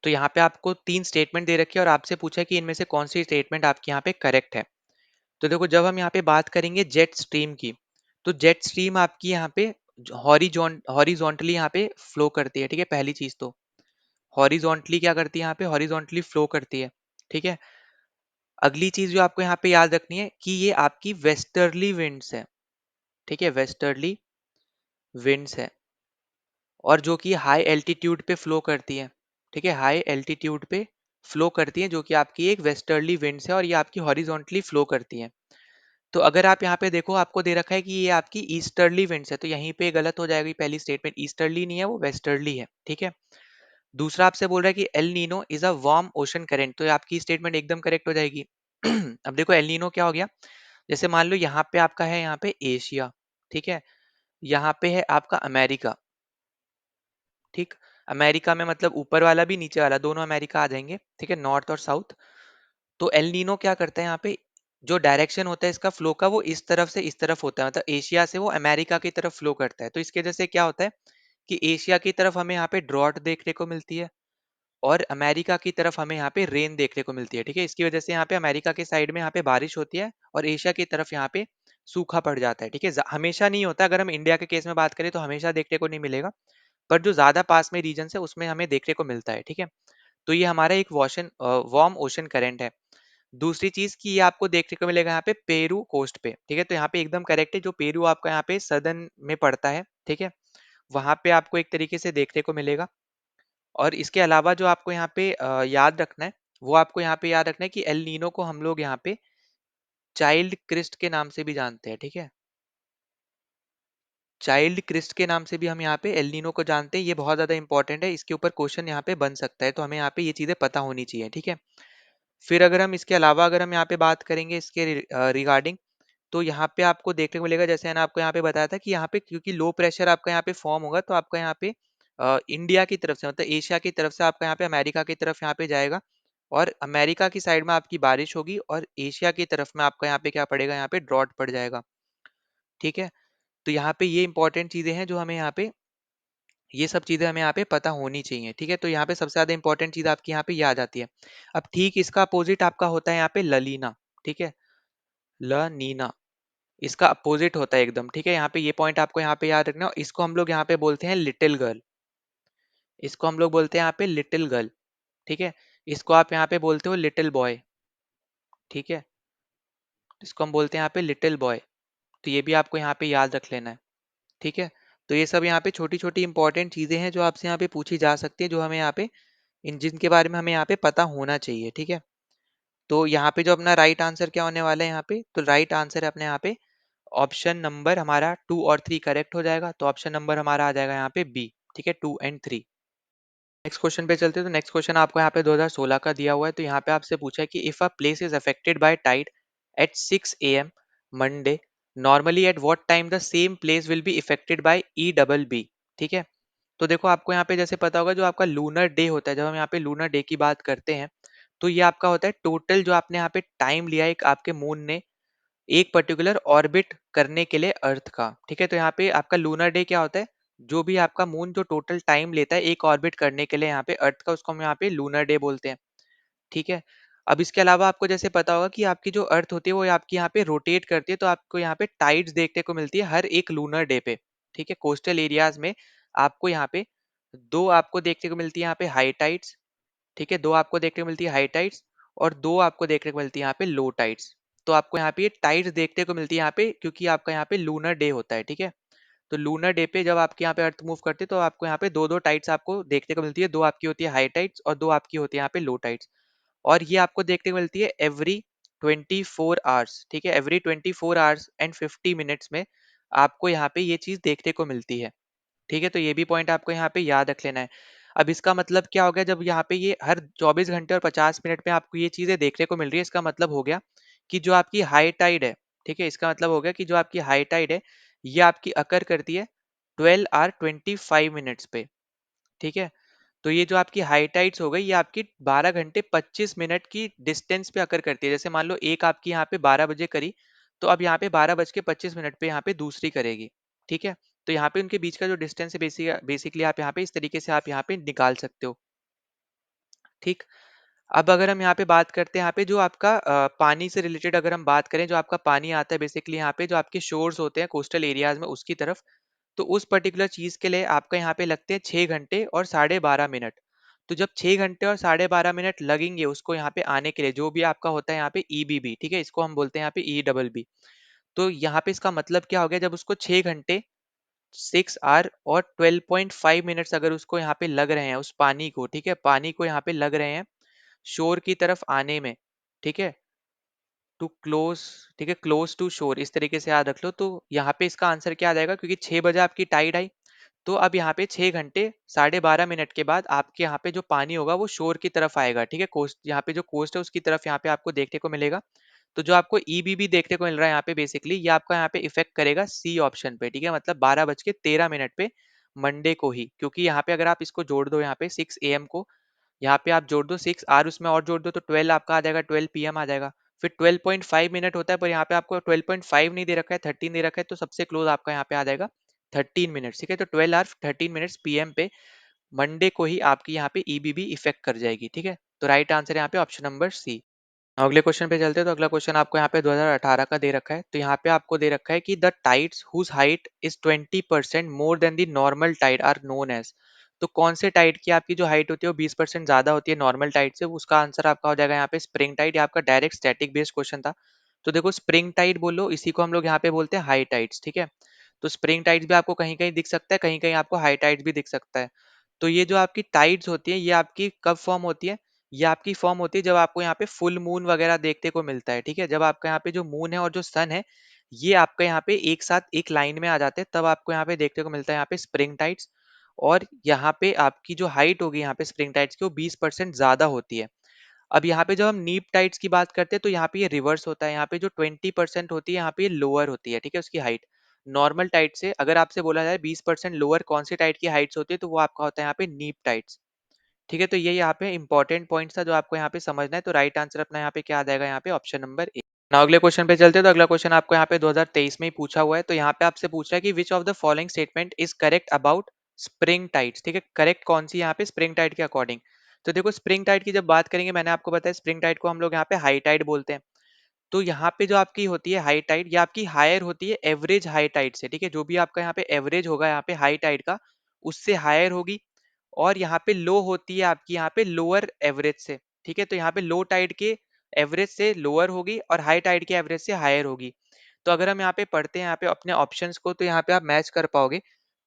तो यहाँ पे आपको 3 स्टेटमेंट दे रखी है, और आपसे पूछा है कि इनमें से कौन सी स्टेटमेंट आपके यहाँ पे करेक्ट है। तो देखो, जब हम यहाँ पे बात करेंगे जेट स्ट्रीम की, तो जेट स्ट्रीम आपकी यहाँ पे हॉरिजॉन्टली यहाँ पे फ्लो करती है, ठीक है? पहली चीज तो हॉरिजॉन्टली क्या करती है? यहाँ पे हॉरिजॉन्टली फ्लो करती है, ठीक है? अगली चीज जो आपको यहाँ पे याद रखनी है कि ये आपकी वेस्टर्ली विंड्स है, ठीक है? वेस्टर्ली विंड्स है, और जो कि हाई एल्टीट्यूड पे फ्लो करती है, ठीक है? हाई एल्टीट्यूड पे फ्लो करती है, जो कि आपकी एक वेस्टर्ली विंड्स है, और ये आपकी हॉरिजॉन्टली फ्लो करती है। तो अगर आप यहाँ पे देखो, आपको दे रखा है कि ये आपकी ईस्टर्ली विंड्स है, तो यहीं पे गलत हो जाएगी। पहली स्टेटमेंट ईस्टर्ली नहीं है, वो वेस्टर्ली है, ठीक है? दूसरा आपसे बोल रहा है कि El Nino is a warm ocean current, तो आपकी स्टेटमेंट एकदम करेक्ट हो जाएगी। अब देखो, एल नीनो क्या हो गया? जैसे मान लो यहाँ पे आपका है यहाँ पे एशिया, ठीक है? यहाँ पे है आपका अमेरिका, ठीक? अमेरिका में मतलब ऊपर वाला भी नीचे वाला दोनों अमेरिका आ जाएंगे, ठीक है? नॉर्थ और साउथ। तो एल नीनो क्या करता है यहाँ पे? जो डायरेक्शन होता है इसका फ्लो का, वो इस तरफ से इस तरफ होता है, मतलब एशिया से वो अमेरिका की तरफ फ्लो करता है। तो इसके वजह से क्या होता है कि एशिया की तरफ हमें यहाँ पे ड्रॉट देखने को मिलती है, और अमेरिका की तरफ हमें यहाँ पे रेन देखने को मिलती है, ठीक है? इसकी वजह से यहाँ पे अमेरिका के साइड में यहाँ पे बारिश होती है, और एशिया की तरफ यहाँ पे सूखा पड़ जाता है, ठीक है। हमेशा नहीं होता, अगर हम इंडिया के केस में बात करें तो हमेशा देखने को नहीं मिलेगा, पर जो ज्यादा पास में रीजन है उसमें हमें देखने को मिलता है, ठीक है। तो ये हमारा एक वार्म ओशन करंट है। दूसरी चीज की ये आपको देखने को मिलेगा यहाँ पे पेरू कोस्ट पे, ठीक है। तो यहाँ पे एकदम करेक्ट है, जो पेरू आपका यहाँ पे सदर्न में पड़ता है, ठीक है, वहां पे आपको एक तरीके से देखने को मिलेगा। और इसके अलावा जो आपको यहाँ पे याद रखना है, वो आपको यहाँ पे याद रखना है कि एल नीनो को हम लोग यहाँ पे चाइल्ड क्रिस्ट के नाम से भी जानते हैं, ठीक है। चाइल्ड क्रिस्ट के नाम से भी हम यहाँ पे एल नीनो को जानते हैं, ये बहुत ज्यादा इंपॉर्टेंट है, इसके ऊपर क्वेश्चन यहाँ पे बन सकता है, तो हमें यहाँ पे ये चीजें पता होनी चाहिए, ठीक है। फिर अगर हम इसके अलावा अगर हम यहाँ पे बात करेंगे इसके रिगार्डिंग, तो यहाँ पे आपको देखने को मिलेगा, जैसे मैंने आपको यहाँ पे बताया था कि यहाँ पे क्योंकि लो प्रेशर आपका यहाँ पे फॉर्म होगा, तो आपका यहाँ पे इंडिया की तरफ से मतलब एशिया की तरफ से आपका यहाँ पे अमेरिका की तरफ यहाँ पे जाएगा, और अमेरिका की साइड में आपकी बारिश होगी, और एशिया की तरफ में आपका यहाँ पे क्या पड़ेगा, यहाँ पे ड्रॉट पड़ जाएगा, ठीक है। तो यहाँ पे ये इंपॉर्टेंट चीजें हैं जो हमें यहाँ पे, ये सब चीजें हमें यहाँ पे पता होनी चाहिए, ठीक है। तो यहाँ पे सबसे ज्यादा इंपॉर्टेंट चीज आपकी यहाँ पे ये आ जाती है। अब ठीक इसका अपोजिट आपका होता है यहाँ पे ललीना, ठीक है, ल नीना, इसका अपोजिट होता है एकदम, ठीक है। यहाँ पे ये पॉइंट आपको यहाँ पे याद रखना है। इसको हम लोग यहाँ पे बोलते हैं लिटिल गर्ल, इसको हम लोग बोलते हैं यहाँ पे लिटिल गर्ल, ठीक है। इसको आप यहाँ पे बोलते हो लिटिल बॉय, ठीक है, इसको हम बोलते हैं यहाँ पे लिटिल बॉय। तो ये भी आपको यहाँ पे याद रख लेना है, ठीक है। तो ये सब यहाँ पे छोटी छोटी इंपॉर्टेंट चीजें हैं जो आपसे यहाँ पे पूछी जा सकती है, जो हमें यहाँ पे इन जिनके बारे में हमें यहाँ पे पता होना चाहिए, ठीक है। तो यहाँ पे जो अपना राइट आंसर क्या होने वाला है यहाँ पे, तो राइट आंसर है अपने यहाँ पे ऑप्शन नंबर हमारा 2 और 3 करेक्ट हो जाएगा, तो ऑप्शन नंबर हमारा आ जाएगा यहाँ पे बी, ठीक है, 2 और 3। नेक्स्ट क्वेश्चन पे चलते हैं। तो नेक्स्ट क्वेश्चन आपको यहाँ पे 2016 का दिया हुआ है। तो यहाँ पे आपसे पूछा है कि if a place is affected by tide at 6 AM Monday, normally at what time the same place will be affected by E double B, ठीक है। तो देखो आपको यहाँ पे जैसे पता होगा, जो आपका लूनर डे होता है, जब हम यहाँ पे लूनर डे की बात करते हैं, तो ये आपका होता है टोटल जो आपने यहाँ पे टाइम लिया है एक आपके मून ने एक पर्टिकुलर ऑर्बिट करने के लिए अर्थ का, ठीक है। तो यहाँ पे आपका लूनर डे क्या होता है, जो भी आपका मून जो टोटल टाइम लेता है एक ऑर्बिट करने के लिए यहाँ पे अर्थ का, उसको हम यहाँ पे लूनर डे बोलते हैं, ठीक है। अब इसके अलावा आपको जैसे पता होगा कि आपकी जो अर्थ होती है वो आपकी यहाँ पे रोटेट करती है, तो आपको यहाँ पे टाइड्स देखने को मिलती है हर एक लूनर डे पे, ठीक है। कोस्टल एरियाज में आपको यहाँ पे दो आपको देखने को मिलती है यहाँ पे हाई टाइड्स, ठीक है, दो आपको देखने को मिलती है हाई टाइड्स, और दो आपको देखने को मिलती है यहाँ पे लो टाइड्स। तो आपको यहाँ पे ये टाइड्स देखने को मिलती है यहाँ पे, क्योंकि आपका यहाँ पे लूनर डे होता है, ठीक है। तो लूनर डे पे जब आपके यहाँ पे अर्थ मूव करती है, तो आपको यहाँ पे दो दो टाइड्स आपको देखने को मिलती है, दो आपकी होती है हाई टाइड्स और दो आपकी होती है यहाँ पे लो टाइड्स। और ये आपको देखने को मिलती है एवरी 24 आवर्स, ठीक है, एवरी 24 आवर्स एंड 50 मिनट्स में आपको यहाँ पे ये चीज देखने को मिलती है, ठीक है। तो ये भी पॉइंट आपको यहाँ पे याद रख लेना है। अब इसका मतलब क्या हो गया, जब यहाँ पे ये हर 24 घंटे और 50 मिनट में आपको ये चीजें देखने को मिल रही है, इसका मतलब हो गया कि जो आपकी हाई टाइड है, ठीक है, इसका मतलब हो गया कि जो आपकी हाई टाइड है ये आपकी अकर करती है 12 hour 25 मिनट्स पे, ठीक है। तो ये जो आपकी हाई टाइड्स हो गई, ये आपकी 12 घंटे 25 मिनट की डिस्टेंस पे अकर करती है। जैसे मान लो एक आपकी यहाँ पे 12 बजे करी, तो अब यहाँ पे 12 बज के 25 मिनट पे यहाँ पे दूसरी करेगी, ठीक है। तो यहाँ पे उनके बीच का जो डिस्टेंस है बेसिकली आप यहाँ पे इस तरीके से आप यहाँ पे निकाल सकते हो, ठीक। अब अगर हम यहाँ पे बात करते हैं, यहाँ पे जो आपका पानी से रिलेटेड अगर हम बात करें, जो आपका पानी आता है बेसिकली यहाँ पे जो आपके शोर्स होते हैं कोस्टल एरियाज में उसकी तरफ, तो उस पर्टिकुलर चीज के लिए आपका यहाँ पे लगते हैं 6 घंटे और 12.5 मिनट। तो जब 6 घंटे और 12.5 मिनट लगेंगे उसको यहाँ पे आने के लिए, जो भी आपका होता है यहाँ पे ईबीबी, ठीक है, इसको हम बोलते हैं यहाँ पे ई डबल बी। तो यहाँ पे इसका मतलब क्या हो गया, जब उसको 6 घंटे 6 आवर और 12.5 मिनट्स अगर उसको यहाँ पे लग रहे हैं उस पानी को, ठीक है, पानी को यहाँ पे लग रहे हैं शोर की तरफ आने में, ठीक है, टू क्लोज, ठीक है, क्लोज टू शोर, इस तरीके से याद रख लो। तो यहाँ पे इसका आंसर क्या आ जाएगा, क्योंकि 6 बजे आपकी टाइड आई, तो अब यहाँ पे 6 घंटे 12.5 मिनट के बाद आपके यहाँ पे जो पानी होगा वो शोर की तरफ आएगा, ठीक है, कोस्ट यहाँ पे जो कोस्ट है उसकी तरफ यहाँ पे आपको देखने को मिलेगा। तो जो आपको ईबीबी देखने को मिल रहा है यहाँ पे बेसिकली ये आपका यहाँ पे इफेक्ट करेगा सी ऑप्शन पे, ठीक है, मतलब 12 बज के 13 मिनट पे मंडे को ही, क्योंकि यहाँ पे अगर आप इसको जोड़ दो यहाँ पे 6 AM को, यहाँ पे आप जोड़ दो 6 आवर उसमें और जोड़ दो तो 12 आपका आ जाएगा, 12 PM आ जाएगा। फिर 12.5 मिनट होता है, पर यहाँ पे आपको 12.5 नहीं दे रखा है, 13 दे रखा है, तो सबसे क्लोज आपका यहाँ पे आ जाएगा 13 मिनट्स, ठीक है। तो 12 hours 13 मिनट्स PM पे मंडे को ही आपकी यहाँ पे ईबीबी इफेक्ट कर जाएगी, ठीक है। तो राइट आंसर यहाँ पे ऑप्शन नंबर सी। अगले क्वेश्चन पे चलते हैं। तो अगला क्वेश्चन आपको यहाँ पे 2018 का दे रखा है। तो यहाँ पे आपको दे रखा है कि the tides whose height is 20% more than the normal tide are known as. तो कौन से टाइड की आपकी जो हाइट होती है वो 20% ज्यादा होती है नॉर्मल टाइड से, उसका आंसर आपका हो जाएगा यहाँ पे स्प्रिंग टाइड। ये आपका डायरेक्ट स्टैटिक बेस्ड क्वेश्चन था। तो देखो स्प्रिंग टाइड बोलो, इसी को हम लोग यहाँ पे बोलते हैं हाई टाइड्स, ठीक है। तो स्प्रिंग टाइड्स भी आपको कहीं कहीं दिख सकता है, कहीं कहीं आपको हाई टाइड्स भी दिख सकता है। तो ये जो आपकी टाइड्स होती है ये आपकी कब फॉर्म होती है? ये आपकी फॉर्म होती है जब आपको यहाँ पे फुल मून वगैरह देखने को मिलता है, ठीक है। जब आपका यहाँ पे जो मून है और जो सन है ये आपका यहाँ पे एक साथ एक लाइन में आ जाते हैं, तब आपको यहाँ पे देखने को मिलता है यहाँ पे स्प्रिंग टाइड्स। और यहाँ पे आपकी जो हाइट होगी यहाँ पे स्प्रिंग टाइड्स की वो 20% ज्यादा होती है। अब यहाँ पे जब हम नीप टाइड्स की बात करते हैं तो यहाँ पे ये रिवर्स होता है। यहाँ पे जो 20% होती है यहाँ पे ये लोअर होती है, ठीक है, उसकी हाइट नॉर्मल टाइड से। अगर आपसे बोला जाए 20% लोअर कौन सी टाइड की हाइट्स होती है तो वो आपका होता है यहाँ पे नीप टाइड्स, ठीक है। तो ये यहाँ पे इंपॉर्टेंट पॉइंट्स था जो आपको यहाँ पे समझना है। तो राइट आंसर अपना यहाँ पे क्या आ जाएगा? यहाँ पे ऑप्शन नंबर ए। ना अगले क्वेश्चन पे चलते हैं। तो अगला क्वेश्चन आपको यहाँ पे 2023 में ही पूछा हुआ है। तो यहाँ पे आपसे पूछ रहा है कि which of the following statement is correct about spring tides, ठीक है। करेक्ट कौन सी यहाँ पे स्प्रिंग टाइड के अकॉर्डिंग? तो देखो स्प्रिंग टाइड की जब बात करेंगे, मैंने आपको बताया स्प्रिंग टाइड को हम लोग यहाँ पे हाई टाइड बोलते हैं। तो यहाँ पे जो आपकी होती है हाई टाइड, ये आपकी हायर होती है एवरेज हाई टाइड से, ठीक है। जो भी आपका यहाँ पे एवरेज होगा यहाँ पे हाई टाइड का, उससे हायर होगी। और यहाँ पे लो होती है आपकी यहाँ पे लोअर एवरेज से, ठीक है। तो यहाँ पे लो टाइड के एवरेज से लोअर होगी और हाई टाइड के एवरेज से हायर होगी। तो अगर हम यहाँ पे पढ़ते हैं यहाँ पे अपने ऑप्शंस को, तो यहाँ पे आप मैच कर पाओगे।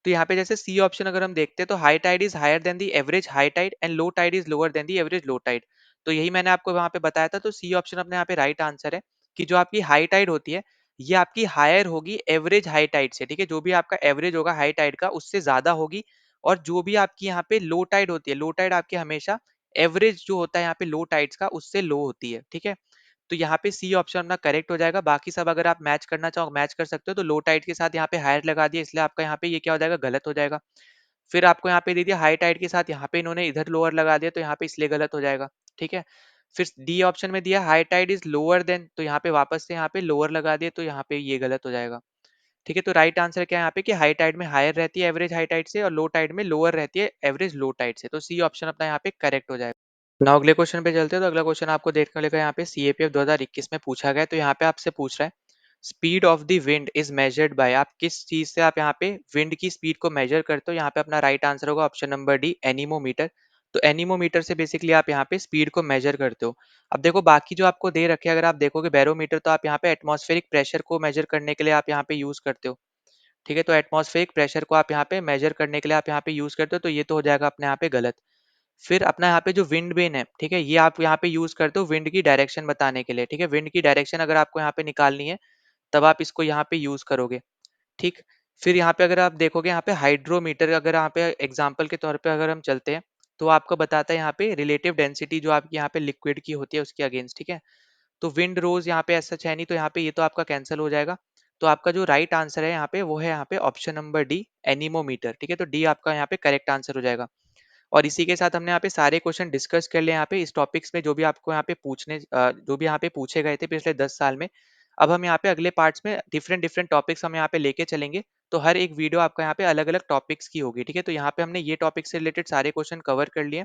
तो यहाँ पे जैसे सी ऑप्शन अगर हम देखते हैं तो high tide is higher than the average high tide and low tide is lower than the average low tide. तो यही मैंने आपको वहां पे बताया था। तो सी ऑप्शन अपने यहाँ पे राइट आंसर है कि जो आपकी हाई टाइड होती है ये आपकी हायर होगी एवरेज हाई टाइड से, ठीक है। जो भी आपका एवरेज होगा हाई टाइड का उससे ज्यादा होगी। और जो भी आपकी यहाँ पे लो टाइड होती है, लो टाइड आपकी हमेशा एवरेज जो होता है यहाँ पे लो टाइड्स का उससे लो होती है, ठीक है। तो यहाँ पे सी ऑप्शन अपना करेक्ट हो जाएगा। बाकी सब अगर आप मैच करना चाहो मैच कर सकते हो। तो लो टाइड के साथ यहाँ पे हायर लगा दिया, इसलिए आपका यहाँ पे ये क्या हो जाएगा? गलत हो जाएगा। फिर आपको यहाँ पे दे दिया हाई टाइड के साथ, यहाँ पे इन्होंने इधर लोअर लगा दिया, तो यहाँ पे इसलिए गलत हो जाएगा, ठीक है। फिर डी ऑप्शन में दिया high tide is lower than, तो यहाँ पे वापस से यहाँ पे लोअर लगा दिया, तो यहाँ पे ये गलत हो जाएगा, ठीक है। तो राइट आंसर क्या है यहाँ पे कि हाई टाइड में हायर रहती है एवरेज हाई टाइड से और लो टाइड में लोअर रहती है एवरेज लो टाइड से। तो सी ऑप्शन अपना यहाँ पे करेक्ट हो जाएगा। नाउ अगले क्वेश्चन पे चलते हैं। तो अगला क्वेश्चन आपको देखने को मिलेगा यहाँ पे सीएपीएफ 2021 में पूछा गया है। तो यहाँ पे आपसे पूछ रहा है speed of the wind is measured by, आप किस चीज से आप यहाँ पे विंड की स्पीड को मेजर करते हो? यहाँ पे अपना राइट आंसर होगा ऑप्शन नंबर डी एनीमोमीटर। तो एनीमोमीटर से बेसिकली आप यहाँ पे स्पीड को मेजर करते हो। अब देखो बाकी जो आपको दे रखे हैं, अगर आप देखोगे बैरोमीटर, तो आप यहाँ पे एटमॉस्फेरिक प्रेशर को मेजर करने के लिए आप यहाँ पे यूज करते हो, ठीक है। तो एटमॉस्फेरिक प्रेशर को आप यहाँ पे मेजर करने के लिए आप यहाँ पे यूज करते हो, तो ये तो हो जाएगा अपने यहाँ पे गलत। फिर अपना यहाँ पे जो विंड वेन है, ठीक है, ये आप यहाँ पे यूज करते हो विंड की डायरेक्शन बताने के लिए, ठीक है। विंड की डायरेक्शन अगर आपको यहाँ पे निकालनी है तब आप इसको यहाँ पे यूज करोगे, ठीक। फिर यहाँ पे अगर आप देखोगे यहाँ पे हाइड्रोमीटर, अगर यहाँ पे एग्जाम्पल के तौर पे अगर हम चलते हैं तो आपको बताता है यहाँ पे रिलेटिव डेंसिटी जो आपकी यहाँ पे लिक्विड की होती है उसके अगेंस्ट, ठीक है। तो विंड रोज यहाँ पे ऐसा है नहीं, तो यहाँ पे ये तो आपका कैंसिल हो जाएगा। तो आपका जो राइट आंसर है यहाँ पे वो है यहाँ पे ऑप्शन नंबर डी एनीमोमीटर, ठीक है। तो डी आपका यहाँ पे करेक्ट आंसर हो जाएगा। और इसी के साथ हमने यहाँ पे सारे क्वेश्चन डिस्कस कर लिए यहाँ पे इस टॉपिक्स में, जो भी आपको यहाँ पे जो भी यहाँ पे पूछे गए थे पिछले 10 साल में। अब हम यहाँ पे अगले पार्ट्स में डिफरेंट डिफरेंट टॉपिक्स हम यहाँ पे लेके चलेंगे। तो हर एक वीडियो आपका यहाँ पे अलग अलग टॉपिक्स की होगी, ठीक है। तो यहाँ पे हमने ये टॉपिक से रिलेटेड सारे क्वेश्चन कवर कर लिए।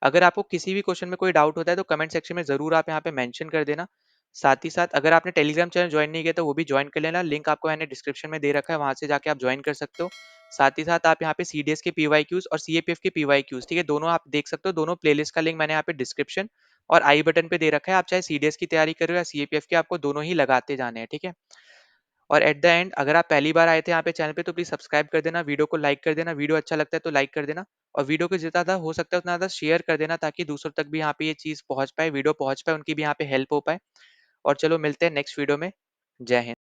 अगर आपको किसी भी क्वेश्चन में कोई डाउट होता है तो कमेंट सेक्शन में जरूर आप यहाँ पे मेंशन कर देना। साथ ही साथ अगर आपने टेलीग्राम चैनल ज्वाइन नहीं किया तो वो भी ज्वाइन कर लेना, लिंक आपको मैंने डिस्क्रिप्शन में दे रखा है, वहां से जाके आप ज्वाइन कर सकते हो। साथ ही साथ आप यहाँ पे सीडीएस के पीवाईक्यूज और सीएपीएफ के पीवाईक्यूज, ठीक है, दोनों आप देख सकते हो। दोनों प्लेलिस्ट का लिंक मैंने यहाँ पे डिस्क्रिप्शन और आई बटन पे दे रखा है। आप चाहे सीडीएस की तैयारी कर रहे हो या सीएपीएफ की, आपको दोनों ही लगाते जाने हैं, ठीक है। और एट द एंड अगर आप पहली बार आए थे यहाँ पे चैनल पे तो प्लीज सब्सक्राइब कर देना, वीडियो को लाइक कर देना, वीडियो अच्छा लगता है तो लाइक कर देना। और वीडियो को जितना ज्यादा हो सकता है उतना ज्यादा शेयर कर देना, ताकि दूसरों तक भी यहाँ पे ये चीज पहुंच पाए, वीडियो पहुंच पाए, उनकी भी यहाँ पे हेल्प हो पाए। और चलो मिलते हैं नेक्स्ट वीडियो में। जय हिंद।